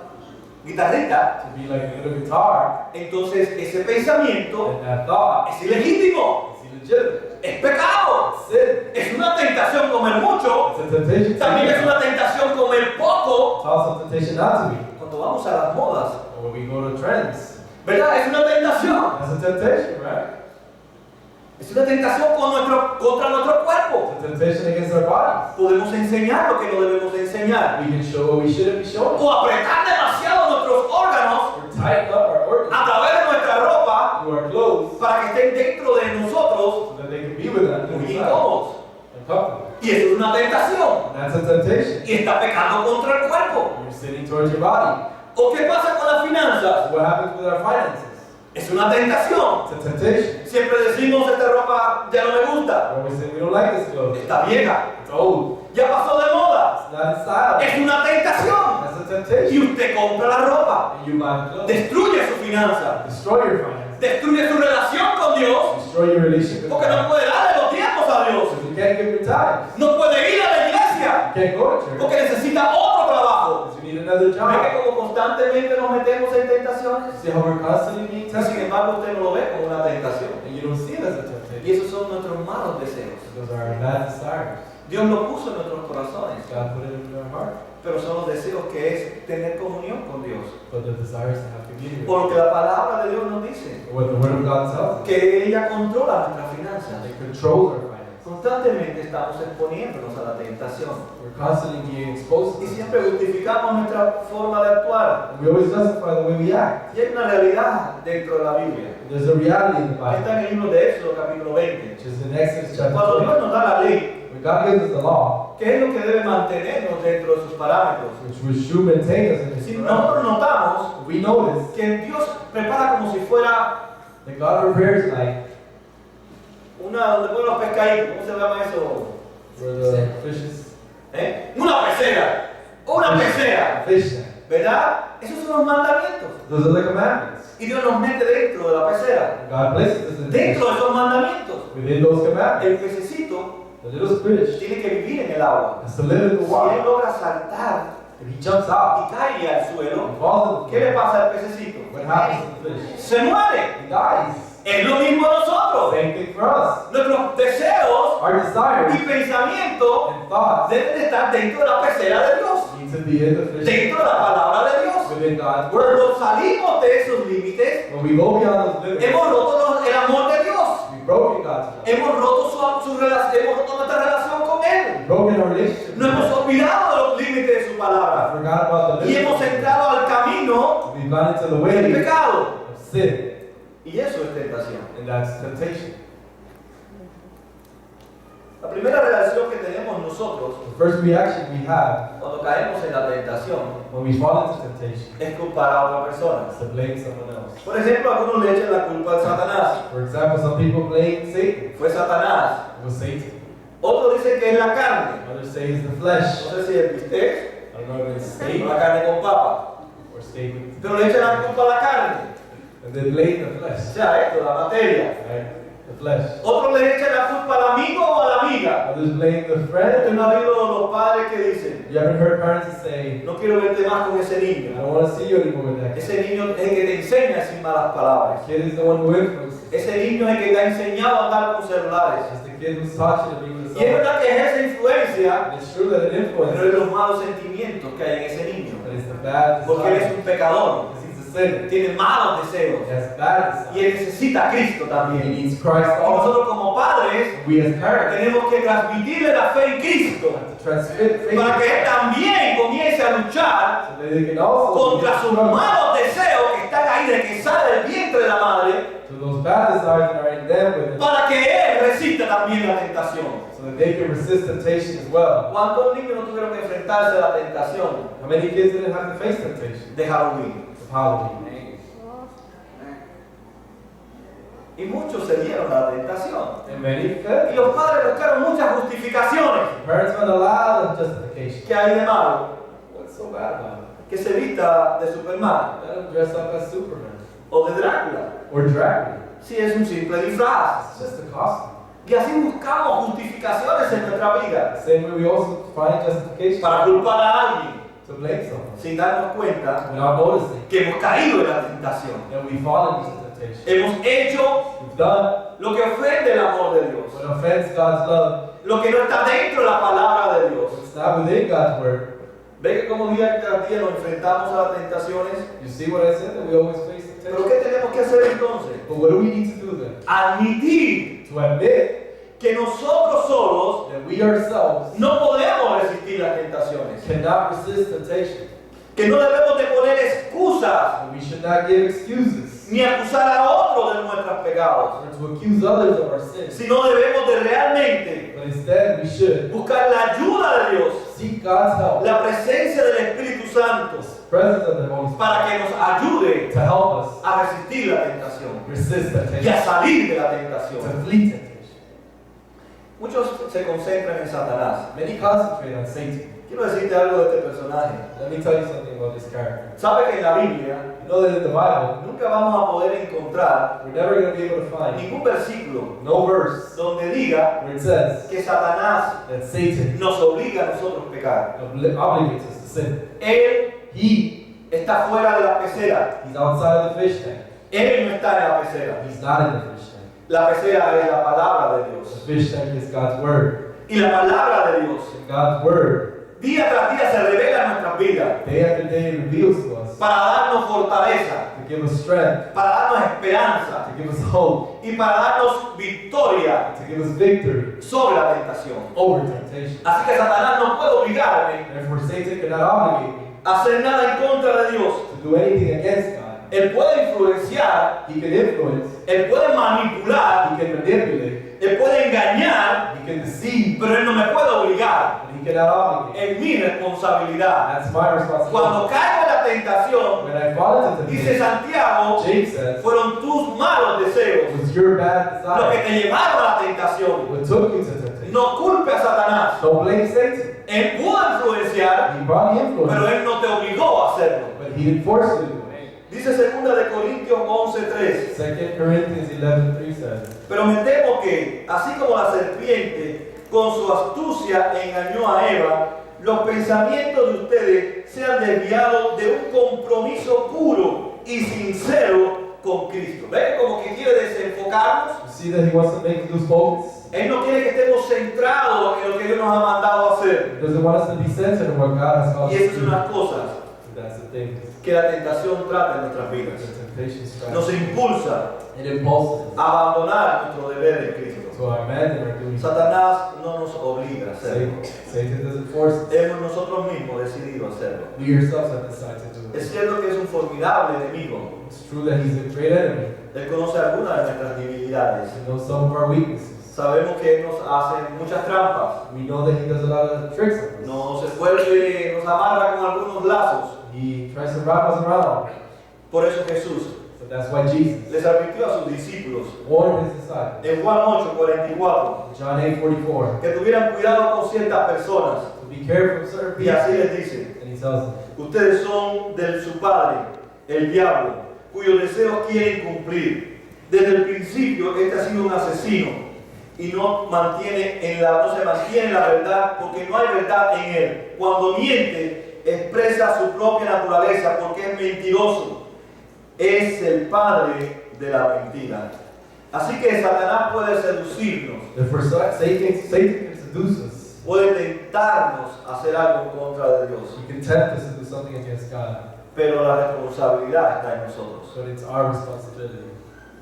guitarrita, to be like a little guitar, entonces ese pensamiento and that thought es ilegítimo, is illegitimate. es pecado, It's sin. es una tentación comer mucho, It's a temptation to también eat. es una tentación comer poco. It's also a temptation not to eat. Cuando vamos a las modas, Or when we go to trends, ¿verdad? Es una tentación, that's a temptation, right? es una tentación contra nuestro cuerpo. It's a temptation against our bodies. Podemos enseñar lo que no debemos enseñar, We can show what we shouldn't be showing. o apretar demasiado nuestros órganos Or tighten up our a organs través de nuestra ropa through our clothes para que estén dentro de nosotros so that they can be with us muy inside incómodos. and comfortable. Y eso es una tentación. And that's a temptation. Y está pecando contra el cuerpo. You're sinning towards your body. ¿O qué pasa con las finanzas? So what happens with our finances? Es una tentación. It's a temptation. Siempre decimos, esta ropa ya no me gusta, Or we say we don't like this clothes. está vieja, It's old. ya pasó de moda. It's not in style. Es una tentación. That's a temptation. Y usted compra la ropa, And you buy the clothes. destruye su finanza, Destroy your finances. destruye su relación con Dios, Destroy your relationship with porque no God. puede darle los tiempos a Dios, Because you can't give your time. no puede ir a la iglesia, You can't go to church. porque necesita otro trabajo. Because you need another ¿Ve que job. como constantemente nos metemos en tentaciones? See how we're constantly being Y sin tested? embargo usted no lo ve como una tentación. And you don't see it as a Y temptation. esos son nuestros malos deseos. Those are our bad desires. Dios lo puso en nuestros corazones, God put it in our heart. pero son los deseos que es tener comunión con Dios. But the desires to have community with Por lo que la palabra de Dios nos dice, what the Word of God tells us. que ella controla nuestras finanzas. It controls our finances. Constantemente estamos exponiéndonos a la tentación. We're constantly being exposed to Y it. siempre justificamos nuestra forma de actuar. And we always justify the way we act. Y hay una realidad dentro de la Biblia. There's a reality in the Bible, Está en el libro de Éxodo capítulo 20. which is in Exodus chapter Cuando 20. Dios nos da la ley, When God gives us the law, ¿qué es lo que debe mantenernos dentro de sus parámetros? which should maintain us in Si His nosotros parameters, notamos we notice que Dios prepara como si fuera that God prepares like donde ponen los pescaditos, ¿cómo se llama eso? where the fishes, Una pecera, una pecera, fish tank. ¿verdad? Esos son los mandamientos. Those are the commandments. Y Dios nos mete dentro de la pecera. God places us in Dentro de fish. esos mandamientos, Within those commandments, el pececito the little fish tiene que vivir en el agua. has to live in the Si él water. logra saltar If he jumps out y cae al suelo, and falls in ¿qué the le water, pasa al pececito? what happens to the fish? Se muere. He dies. Es lo mismo nosotros. Same thing for us. Nuestros deseos Our desires y pensamientos and thoughts deben de estar dentro de la pecera de Dios, need to be in the fish dentro de la palabra de Dios. within God's word. Cuando salimos de esos límites, When we go beyond those limits, hemos roto el amor de Dios, we've broken God's love. hemos roto hemos roto nuestra relación con Él, We've broken our relationship. nos hemos olvidado de los límites de su palabra Forgot about the y hemos limits. entrado al camino We've gone into the del way pecado. of sin, Y eso es tentación. and that's temptation. La primera reacción que tenemos nosotros The first reaction we have cuando caemos en la tentación when we fall into temptation es culpar a otra persona. is to blame someone else. Por ejemplo, algunos le echan la culpa a Satanás. For example, some people blame Satan. Fue Satanás. It was Satan. Otros dicen que es la carne. Others say it's the flesh. No sé si es bistec I don't know if it's o steak la carne con papa. or steak with, Pero le echan la culpa a la carne. and they blame the O flesh. sea, esto, la materia. Right? The flesh. Otros le echan la culpa al amigo o a la amiga. Others blame the Usted friend. no ha oído los padres que dicen, You haven't heard parents say, no quiero verte más con ese I niño. don't want to see you anymore with that kid. Ese niño es el que te enseña a decir malas palabras. The kid is the one who influences. Ese niño es el que te ha enseñado a andar con celulares. It's the kid who's taught you to be with Y es someone. verdad que ejerce influencia, And it's true that it pero es influences, los malos sentimientos que hay en ese niño. but it's the bad Porque él es desire. un pecador, Because he's a sinner. tiene malos deseos. He has bad Y él desire. necesita a Cristo He también. needs Christ Y also. nosotros como padres We as parents tenemos que transmitirle la fe en Cristo have to transmit faith para que él también comience a luchar so that they can also contra sus malos deseos que están ahí de que sale del vientre de la madre, to those bad desires that are in them with them, para que él resista también la tentación. so that they can resist temptation as well. ¿Cuántos niños no tuvieron que enfrentarse a la tentación How many kids didn't have to face temptation de Halloween? of Halloween? Y muchos se dieron a la tentación. And many Y could. los padres buscaron muchas justificaciones. Parents found a lot of justification. ¿Qué hay de malo? What's so bad about it? Que se vista de Superman Let them dress up as Superman o de Drácula. or Dracula. Si es un simple disfraz. It's just a costume. Y así buscamos justificaciones en nuestra vida The same way we also find justification para culpar a alguien to blame someone sin darnos cuenta without noticing que hemos caído en la tentación. that we fall into temptation. Hemos hecho We've done lo que ofende el amor de Dios, what offends God's love. lo que no está dentro de la palabra de Dios. It's not within God's word. ¿Ve que como día tras día nos enfrentamos a las tentaciones? You see what I said? That we always face ¿Pero temptation. qué tenemos que hacer entonces? But what do we need to do then? Admitir To admit que nosotros solos that we ourselves no podemos resistir las tentaciones, cannot resist temptation. que no debemos de poner excusas And we should not give excuses ni acusar a otros de nuestros pecados, or to accuse others of our sins. sino debemos de realmente But instead, we should buscar la ayuda de Dios, seek God's help, la presencia del Espíritu Santo, the presence of the Holy Spirit, para que nos ayude to help us a resistir la tentación resist y a temptation, salir de la to tentación. flee temptation. Muchos se concentran en Satanás. Many concentrate on Satan. Quiero decirte algo de este personaje. Let me tell you something about this character. Sabe que en la Biblia You know that in the Bible, nunca vamos a poder encontrar we're never going to be able to find ningún versículo no verse donde diga where it says que Satanás that Satan nos obliga a nosotros a pecar. obligates us to sin. Él He, está fuera de la pecera. he's outside of the fish tank. Él no está en la pecera. He's not in the fish tank. La pecera es la palabra de The Dios. fish tank is God's word. Y la palabra de Dios And God's word, día tras día se revela en nuestras vidas day after day, reveals to us para darnos fortaleza, to give us strength, para darnos esperanza, to give us hope, y para darnos victoria to give us victory sobre la tentación. over temptation. Así que Satanás no puede obligarme Therefore, Satan cannot obligate me a hacer nada en contra de Dios. to do anything against God. Él puede influenciar, He can influence, él puede manipular, he can manipulate, él puede engañar, he can deceive, pero él no me puede obligar. but he cannot obligate. Es mi responsabilidad. That's my responsibility. Cuando caigo en la tentación, When I fall into dice temptation, Santiago, James says, fueron tus malos deseos it was your bad lo que desire te llevaron a la tentación. what took you to temptation. No culpe a Satanás. Don't blame Satan. Él pudo influenciar, He brought the pero influence, él no te obligó a hacerlo. but he didn't force you to do it. Dice 2 de Corintios 11:3. 2 Corinthians 11:3 says, Pero me temo que, así como la serpiente con su astucia engañó a Eva, los pensamientos de ustedes sean desviados de un compromiso puro y sincero con Cristo. ¿Ven? Como que quiere desenfocarnos. you see that he wants to make lose focus? Él no quiere que estemos centrados en lo que Dios nos ha mandado a hacer. He doesn't want us to be centered on what God has called Y us esas to son do. las cosas That's the thing. que la tentación trata en nuestras vidas. The temptation Nos strikes. impulsa It impulses us a abandonar nuestro deber en Cristo. to abandon our duty. Satanás no nos obliga a hacerlo. Satan doesn't force us. Hemos nosotros mismos decidido hacerlo. We ourselves have decided to do Es it. cierto que es un formidable enemigo. It's true that he's a great enemy. Él conoce algunas de nuestras debilidades. He knows some of our weaknesses. Sabemos que Él nos hace muchas trampas. We know that he does a lot of tricks on us. Nos envuelve, nos amarra con algunos lazos. He tries to wrap us around. Por eso Jesús But that's why Jesus les advirtió a sus discípulos warned his disciples en Juan 8:44 in John 8:44 que tuvieran cuidado con ciertas personas. to be careful of certain Y people. así les dice: And he tells them, ustedes son de su padre, el diablo, cuyos deseos quieren cumplir. Desde el principio este ha sido un asesino y no se mantiene en la verdad porque no hay verdad en él. Cuando miente, expresa su propia naturaleza porque es mentiroso. Es el padre de la mentira. Así que Satanás puede seducirnos, therefore Satan can seduce us. puede tentarnos a hacer algo en contra de Dios, He can tempt us to do something against God. pero la responsabilidad está en nosotros. But it's our responsibility.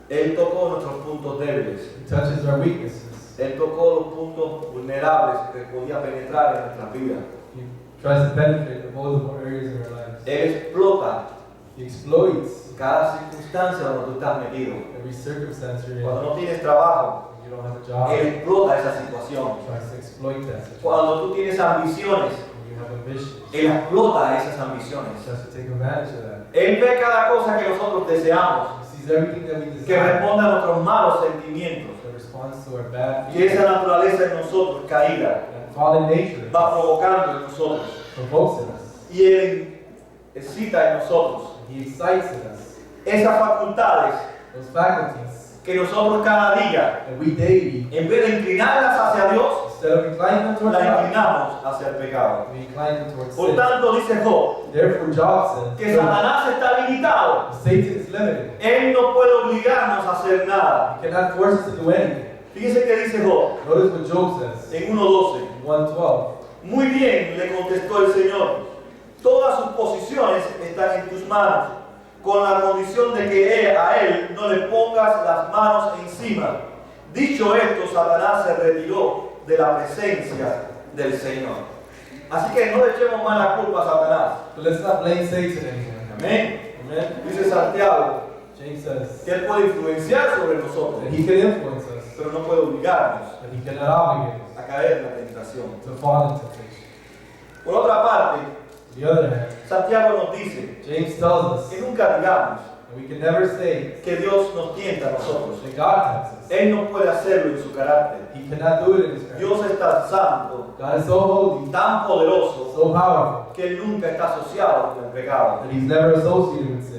Él tocó nuestros puntos débiles. He touches our weaknesses. Él tocó los puntos vulnerables que podía penetrar en nuestras vidas. He tries to penetrate the multiple areas in our lives. Él explota He exploits cada circunstancia donde tú estás metido. every circumstance you're in. Cuando no tienes trabajo, When you don't have a job, Él he explota esa situación. tries to exploit that situation. Cuando tú tienes ambiciones, When you have ambition, Él explota esas he ambiciones. tries to take advantage of that. Él ve cada cosa que nosotros deseamos, He sees everything that we que desire responde a nuestros malos sentimientos, that responds to our bad que esa feelings. naturaleza en nosotros caída That fallen nature va provocando en nosotros. provokes in us. Y Él excita en nosotros He excites in us. esas facultades Those faculties que nosotros cada día, that we daily, en vez de inclinarlas hacia Dios, instead of inclining them towards las God, inclinamos hacia el pecado. we incline them towards Por sin. tanto, dice Job, Therefore, Job que says, Satanás está limitado. Satan is limited. Él no puede obligarnos a hacer nada. He cannot force us to do anything. Fíjese que dice Job Notice what Job says en 1:12. in 1:12. Muy bien, le contestó el Señor. Todas sus posiciones están en tus manos, con la condición de que a él no le pongas las manos encima. Dicho esto, Satanás se retiró de la presencia del Señor. Así que no le echemos más la culpa a Satanás. But let's not blame Satan anymore. Amén. Amen. Dice Santiago James says que él puede influenciar sobre nosotros, that he can influence us, pero no puede obligarnos but he cannot obligate us a caer en la tentación. to fall into temptation. Por otra parte, On the other hand, Santiago nos dice James tells us que nunca digamos that we can never say que Dios nos tienta a nosotros. that God tempts us. Él no puede hacerlo en su carácter. He cannot do it in his character. Dios es tan santo, God is so holy, tan poderoso, so powerful, que Él nunca está asociado con el pecado. that he's never associated with sin.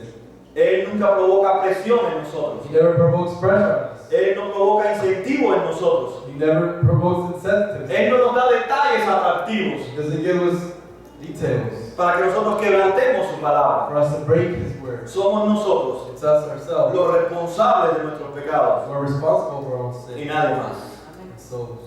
Él nunca provoca presión en nosotros. He never provokes pressure on us. Él no provoca incentivo en nosotros. He never provokes incentives. Él no nos da detalles atractivos He doesn't give us details para que nosotros quebrantemos su palabra. for us to break his word. Somos nosotros It's us ourselves los responsables de nuestros pecados who are responsible for our own y sin. nadie más. So,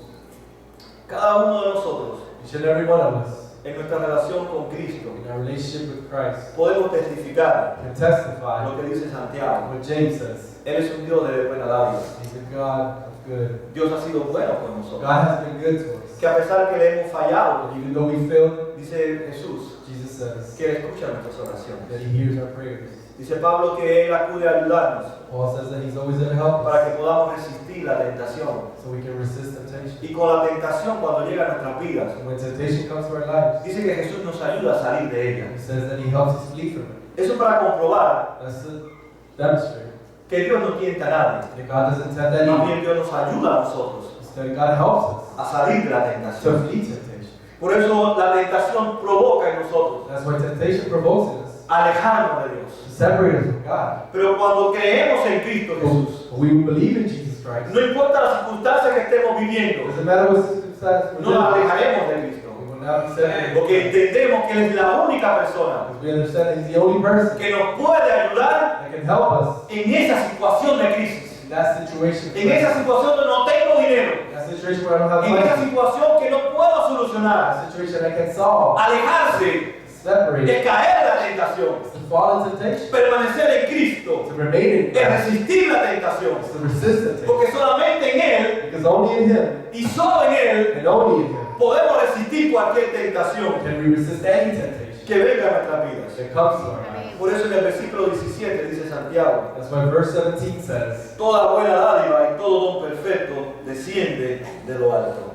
Cada uno de nosotros each and every one of us en nuestra relación con Cristo, in our relationship with Christ, podemos testificar can testify lo que dice Santiago. what James says. Él es un Dios de buena dádiva. He's a God of good. Dios ha sido bueno con nosotros. God has been good to us. Que a pesar que le hemos fallado, And even though we failed, dice Jesús, Jesus says que Él escucha nuestras oraciones. that He hears our prayers. Dice Pablo que Él acude a ayudarnos Paul says that He's always there to help para us, que podamos resistir la tentación. so we can resist temptation. Y con la tentación cuando llega a nuestras vidas, And when temptation comes to our lives, dice que Jesús nos ayuda a salir de ella. He says that He helps us flee from it. Eso para comprobar That's to demonstrate que Dios no tienta a nadie. that God doesn't tempt Más anyone. bien Dios nos ayuda a nosotros Instead, God helps a salir de la us to tentación. flee temptation. Por eso la tentación provoca en nosotros That's why temptation provokes us alejarnos de to Dios. separate us from God. Pero cuando creemos en Cristo Jesús, But we believe in Jesus Christ. no importa las circunstancias que estemos viviendo, Doesn't matter what circumstance no we're nos in, alejaremos de Cristo. we will not be separated. Porque entendemos que Él es la única persona Because we understand that He's the only person que nos puede ayudar that can help us en esa situación de crisis. in that situation. En esa situación donde no tengo dinero. In that situation where I don't have En esa money. situación que no puedo solucionar. That situation I can solve. Alejarse Separate. es caer en la tentación. To fall in temptation. Permanecer en Cristo To remain in es Christ. resistir la tentación. To resist temptation. Porque solamente en Él Because only in Him y solo en Él and only in Him podemos resistir cualquier tentación can we resist any temptation que venga a nuestras vidas. that comes to our lives. Por eso en el versículo 17 dice Santiago: That's why verse 17 says, toda buena dádiva y todo don perfecto desciende de lo alto.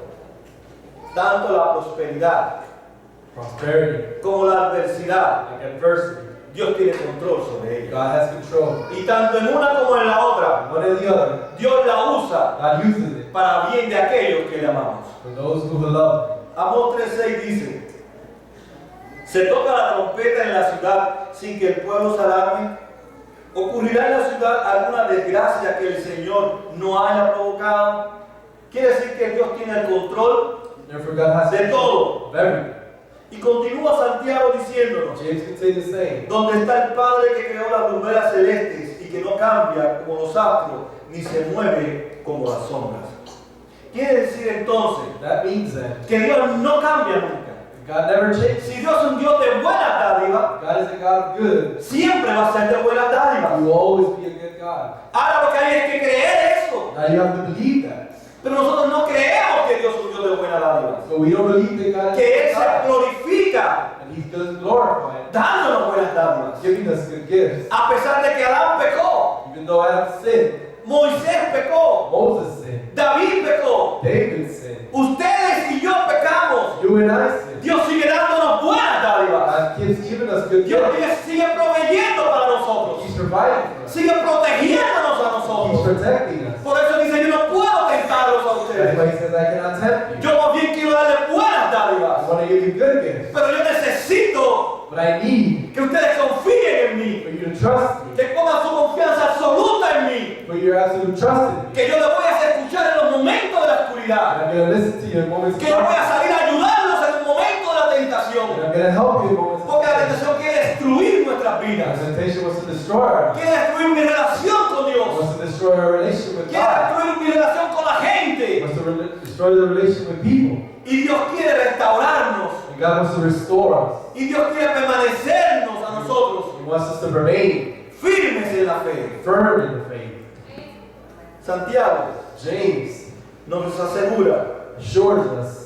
Tanto la prosperidad prosperity, como la adversidad, like adversity, Dios tiene control sobre ella. God has control. Y tanto en una como en la otra, One or the other, Dios la usa God uses it para bien de aquellos que le amamos. for those who love Him. Amós 3:6 dice: se toca la trompeta en la ciudad sin que el pueblo se alarme. ¿Ocurrirá en la ciudad alguna desgracia que el Señor no haya provocado? Quiere decir que Dios tiene el control Therefore, God has de todo. of everything. Y continúa Santiago diciéndonos: James can say the same. donde está el Padre que creó las lumbreras celestes y que no cambia como los astros, ni se mueve como las sombras. Quiere decir entonces That means then, que Dios no cambia nunca. God never changes. Si Dios es un Dios de buena dádiva, God is a God of good. siempre va a ser de buena dádiva. He will always be a good God. Ahora lo que hay es que creer eso. Now you have to believe that. Pero nosotros no creemos que Dios es un Dios de buena dádiva. So we don't believe that God is Que a Él good se God. glorifica And He's just glorified, dándonos buenas dádivas. giving us good gifts. A pesar de que Adán pecó, Even though Adam sinned, Moisés pecó, Moses sinned, David pecó, David sinned, ustedes y yo pecamos. you and I sinned. Dios sigue dándonos buenas dádivas. God keeps giving us good Dios gifts. sigue proveyendo para nosotros. He's providing for us. Sigue protegiéndonos a He's nosotros. protecting us. Por eso dice: yo no puedo tentarlos a That's ustedes. why He says, I cannot tempt you. Yo más bien quiero darle buenas I dádivas. want to give you good gifts. Pero yo necesito But I need que ustedes confíen en mí. for you to trust me. Que pongan su confianza absoluta en mí. For your absolute trust in me. Que yo les voy a hacer escuchar en los momentos de la And oscuridad. I'm going to listen to you in moments of Que yo voy a darkness. salir a ayudarlos en el momento de la And tentación. I'm going to help you in moments of Porque la darkness. tentación quiere destruir nuestras The vidas. temptation wants to destroy our lives. Quiere destruir mi relación con Dios. Wants to destroy our relationship with Quiere God. destruir mi relación con la gente. Wants to destroy the relationship with people. Y Dios quiere restaurarnos. And God wants to restore us. Y Dios quiere permanecernos a nosotros He wants us to remain firmes en la fe. firm in the faith. Santiago James nos asegura assures us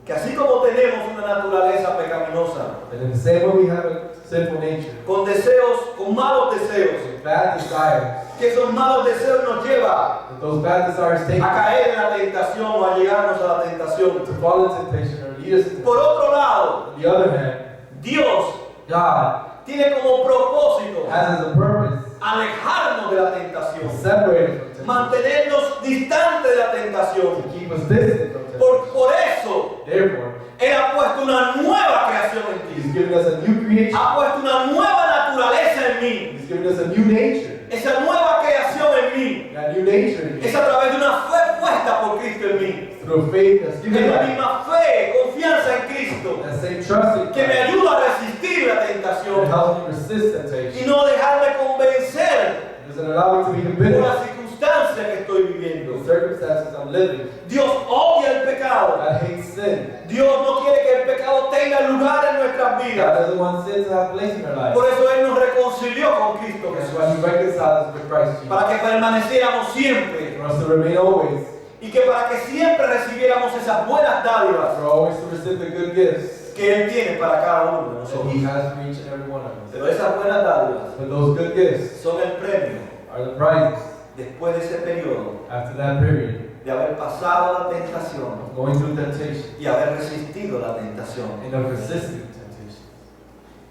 que así como tenemos una naturaleza pecaminosa, that in the same way we have a sinful nature, con deseos, con malos deseos, with bad desires, que esos malos deseos nos llevan that those bad desires take a us caer en la tentación o a llegarnos a la tentación. to fall in temptation or lead us into Por otro lado, On the other hand, Dios God tiene como propósito has as a purpose alejarnos de la to tentación, separate us from temptation, mantenernos distantes de la tentación. to keep us distant from temptation. Por eso, Therefore, Él ha puesto una nueva creación en ti. He's given us a new creation. Ha puesto una nueva naturaleza en mí. He's given us a new nature. Esa nueva creación en mí That new nature in es you a través de una fe puesta por Cristo en mí. through faith that's given Es la us misma fe, confianza en Cristo, that same trust in que me Christ ayuda a resistir la that tentación helps me resist y temptation. no dejarme convencer It doesn't allow me to be por convinced la circunstancia que estoy of viviendo. the circumstances I'm living. Dios odia el pecado. God hates sin. Dios no quiere que el pecado tenga lugar en nuestras God vidas. doesn't want sin to have place in our life. Por eso Él nos reconcilió con Cristo That's Jesús. why He reconciled us with Christ Jesus. Para que permaneciéramos siempre. For us to remain always. Y que para que siempre recibiéramos esas buenas dádivas For always to receive the good gifts que Él tiene para cada uno de that nosotros. He has for each and every one of us. Pero esas buenas dádivas But those good gifts son el premio are the prizes después de ese periodo after that period de haber pasado la tentación of going through temptation y haber resistido la tentación. and of resisting temptation.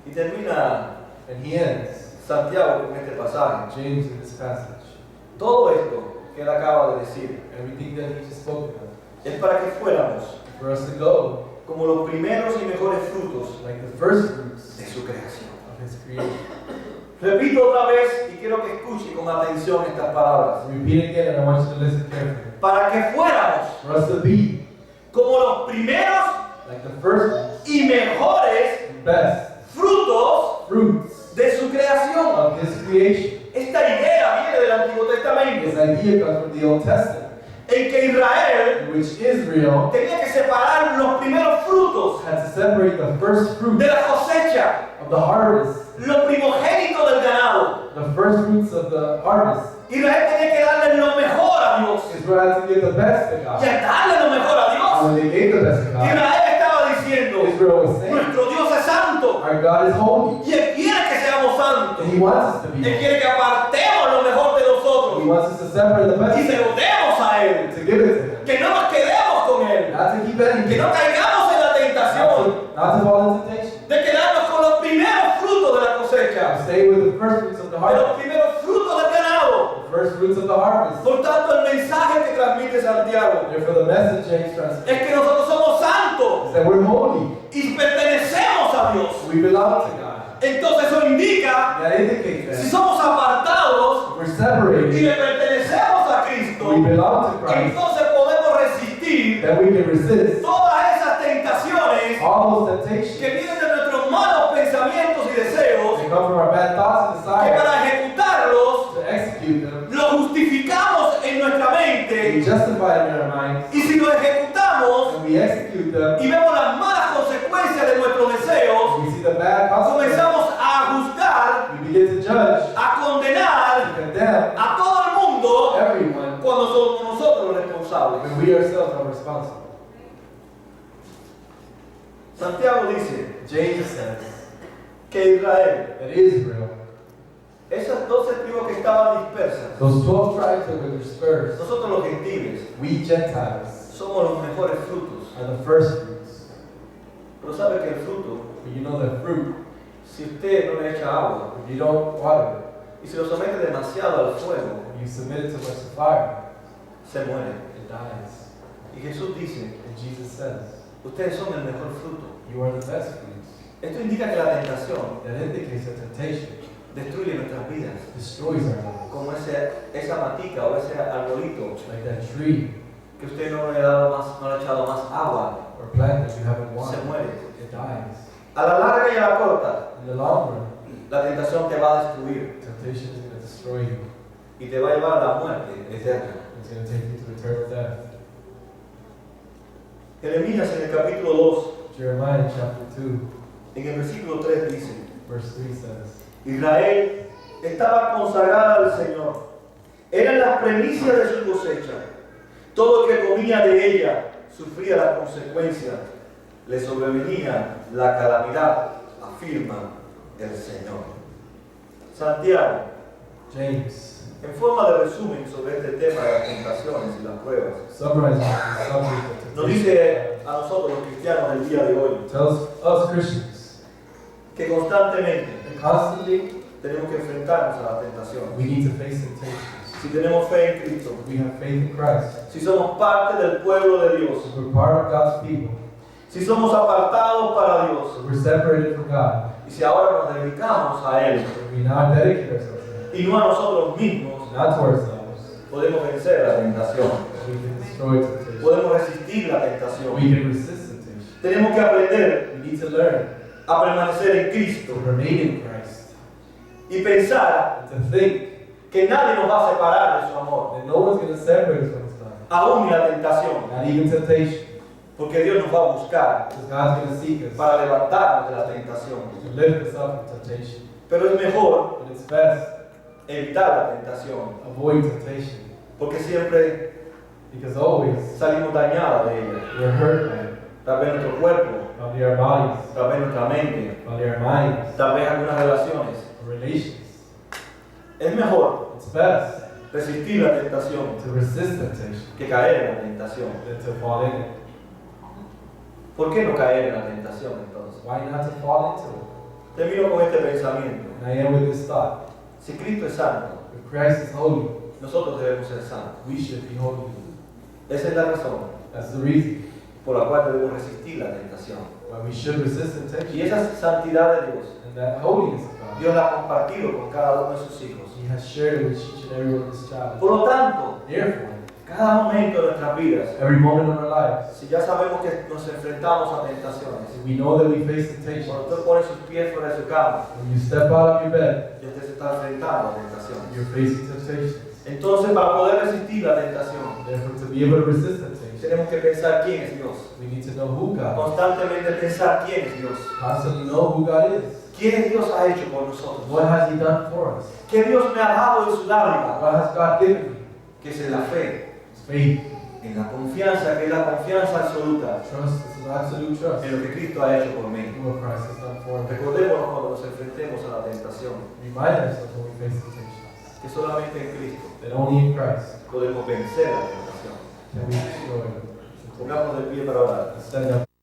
Y termina And He ends Santiago con este pasaje. James in this passage. Todo esto que Él acaba de decir Everything that He just spoke of, es para que fuéramos for us to go como los primeros y mejores frutos like the first fruits de su creación. of His creation. Repito otra vez y quiero que escuche con atención estas palabras. Repeat again, and I want you to listen carefully. Para que fuéramos For us to be como los primeros like the first fruits y mejores and best frutos fruits de su creación. of His creation. Esta idea viene del Antiguo Testamento, This idea comes from the Old Testament, en que Israel in which Israel tenía que separar los primeros frutos had to separate the first fruit de la cosecha, of the harvest, los primogénitos del ganado. the first fruits of the harvest. Israel tenía que darle lo mejor a Dios. Israel had to give the best to Y God. al darle lo mejor a And Dios, when they gave the best to God, Israel estaba diciendo, Israel was saying, nuestro Dios es santo our God is holy, y Él quiere que seamos santos. and He wants us to be Él holy. quiere que apartemos lo mejor de He nosotros wants us to separate the y best se lo demos a Él. to give it to Him. Que no nos quedemos con Él, Not to keep que anything, no caigamos en la tentación not to fall into temptation. de quedarnos con los primeros frutos de la cosecha, To stay with the first fruits of the de los harvest, primeros frutos del ganado. the first fruits of the harvest. Por tanto, el mensaje que transmite Santiago Therefore, the message James transmits es que nosotros somos santos is that we're holy. y pertenecemos a Dios. We belong to God. Entonces eso indica, That indicates si that somos apartados we're y separated, le pertenecemos a Cristo, we belong to Christ, entonces podemos resistir that we can resist todas esas tentaciones all those que temptations vienen de nuestros malos pensamientos y deseos, that come from our bad thoughts and que desires. para ejecutarlos To execute them, los justificamos en nuestra we mente, justify them in our minds, y si los ejecutamos and we execute them, y vemos las malas consecuencias de nuestros deseos, we see the bad consequences, comenzamos a juzgar, we begin to judge, a condenar to condemn a todo el mundo everyone cuando somos nosotros los responsables. when we ourselves are responsible. Santiago dice James says que Israel, that Israel, esas 12 tribus que estaban dispersas, those 12 tribes that were dispersed, nosotros los gentiles, we Gentiles, somos los mejores frutos. are the first fruits. Pero sabe que el fruto, But you know that fruit, si usted no le echa agua if you don't water y se lo somete demasiado al fuego, it, you submit it to much to fire, se muere. it dies. Y Jesús dice, And Jesus says, ustedes son el mejor fruto. you are the best fruits. Esto indica que la tentación That indicates that temptation destruye nuestras vidas, destroys our lives. como esa matica o ese arbolito Like that tree que usted no le ha dado más, no le ha echado más agua, or plant that you haven't se watered, muere. it dies. A la larga y a la corta, In the long run, la tentación te va a destruir temptation is going to destroy you. y te va a llevar a la muerte eterna. It's going to take you to eternal death. Jeremías en el capítulo 2, Jeremiah chapter 2, en el versículo 3 dice, verse 3 says, Israel estaba consagrada al Señor. Eran las primicias de su cosecha. Todo el que comía de ella sufría las consecuencias. Le sobrevenía la calamidad, afirma el Señor. Santiago, James, en forma de resumen sobre este tema de las tentaciones y las pruebas, summarizing the subject of nos temptation, dice a nosotros los cristianos del día de hoy tells us Christians que constantemente that constantly tenemos que enfrentarnos a la tentación. we need to face temptations. Si tenemos fe en Cristo, We have faith in Christ. si somos parte del pueblo de Dios, We're part of God's people. si somos apartados para Dios We're separated from God. y si ahora nos dedicamos a Él We now dedicate ourselves to Him, y no a nosotros mismos, not to ourselves. podemos vencer la tentación, We can destroy temptation. podemos resistir la tentación. We can resist temptation. Tenemos que aprender We need to learn a permanecer en to Cristo remain in Christ y pensar and to think que nadie nos va a separar de su amor, that no one's going to separate us from His love, aún ni la tentación. not even temptation. Porque Dios nos va a buscar Because God's going to seek us para levantarnos de la tentación. to lift us up from temptation. Pero es mejor But it's best evitar la tentación, avoid temptation. porque siempre Because always salimos dañados de ella. we're hurt by it. Tal vez nuestro cuerpo, Probably our bodies, tal vez nuestra mente, probably our minds, tal vez algunas relaciones. our relations. Es mejor It's best resistir la tentación to resist temptation que caer en la tentación. than to fall in it. ¿Por qué no caer en la tentación entonces? Why not to fall into it? Termino con este pensamiento. And I am with this thought. Si Cristo es santo, If Christ is holy, nosotros debemos ser santos. we should be holy. Esa es la razón That's the reason por la cual debemos resistir la tentación. why we should resist Y temptation. esa santidad de Dios, And that holiness of God, Dios la ha compartido con cada uno de sus hijos. He has shared it with each and every one of His child. Por lo tanto, Therefore, cada momento de nuestras vidas, every moment of our lives, si ya sabemos que nos enfrentamos a tentaciones, if we know that we face temptation, cuando usted pone sus pies fuera de su cama, when you step out of your bed, y usted se está enfrentando a tentaciones. you're facing temptation. Entonces, para poder resistir la tentación, Therefore, to be able to resist temptation, tenemos que pensar quién es Dios. we need to know who God is. Constantemente pensar quién es Dios. Constantly know who God is. ¿Qué Dios ha hecho por nosotros? What has He done for us? ¿Qué Dios me ha dado en su dádiva? What has God given me? Que es la fe, It's faith, en la confianza, que es la confianza absoluta trust. It's an absolute trust en lo que Cristo ha hecho por mí. in what Christ has done for me. Recordémonos cuando nos enfrentemos a la tentación, Remind ourselves when we face temptation que solamente en Cristo that only in Christ podemos vencer la tentación. can we destroy it. Pongamos de pie para orar. Stand up.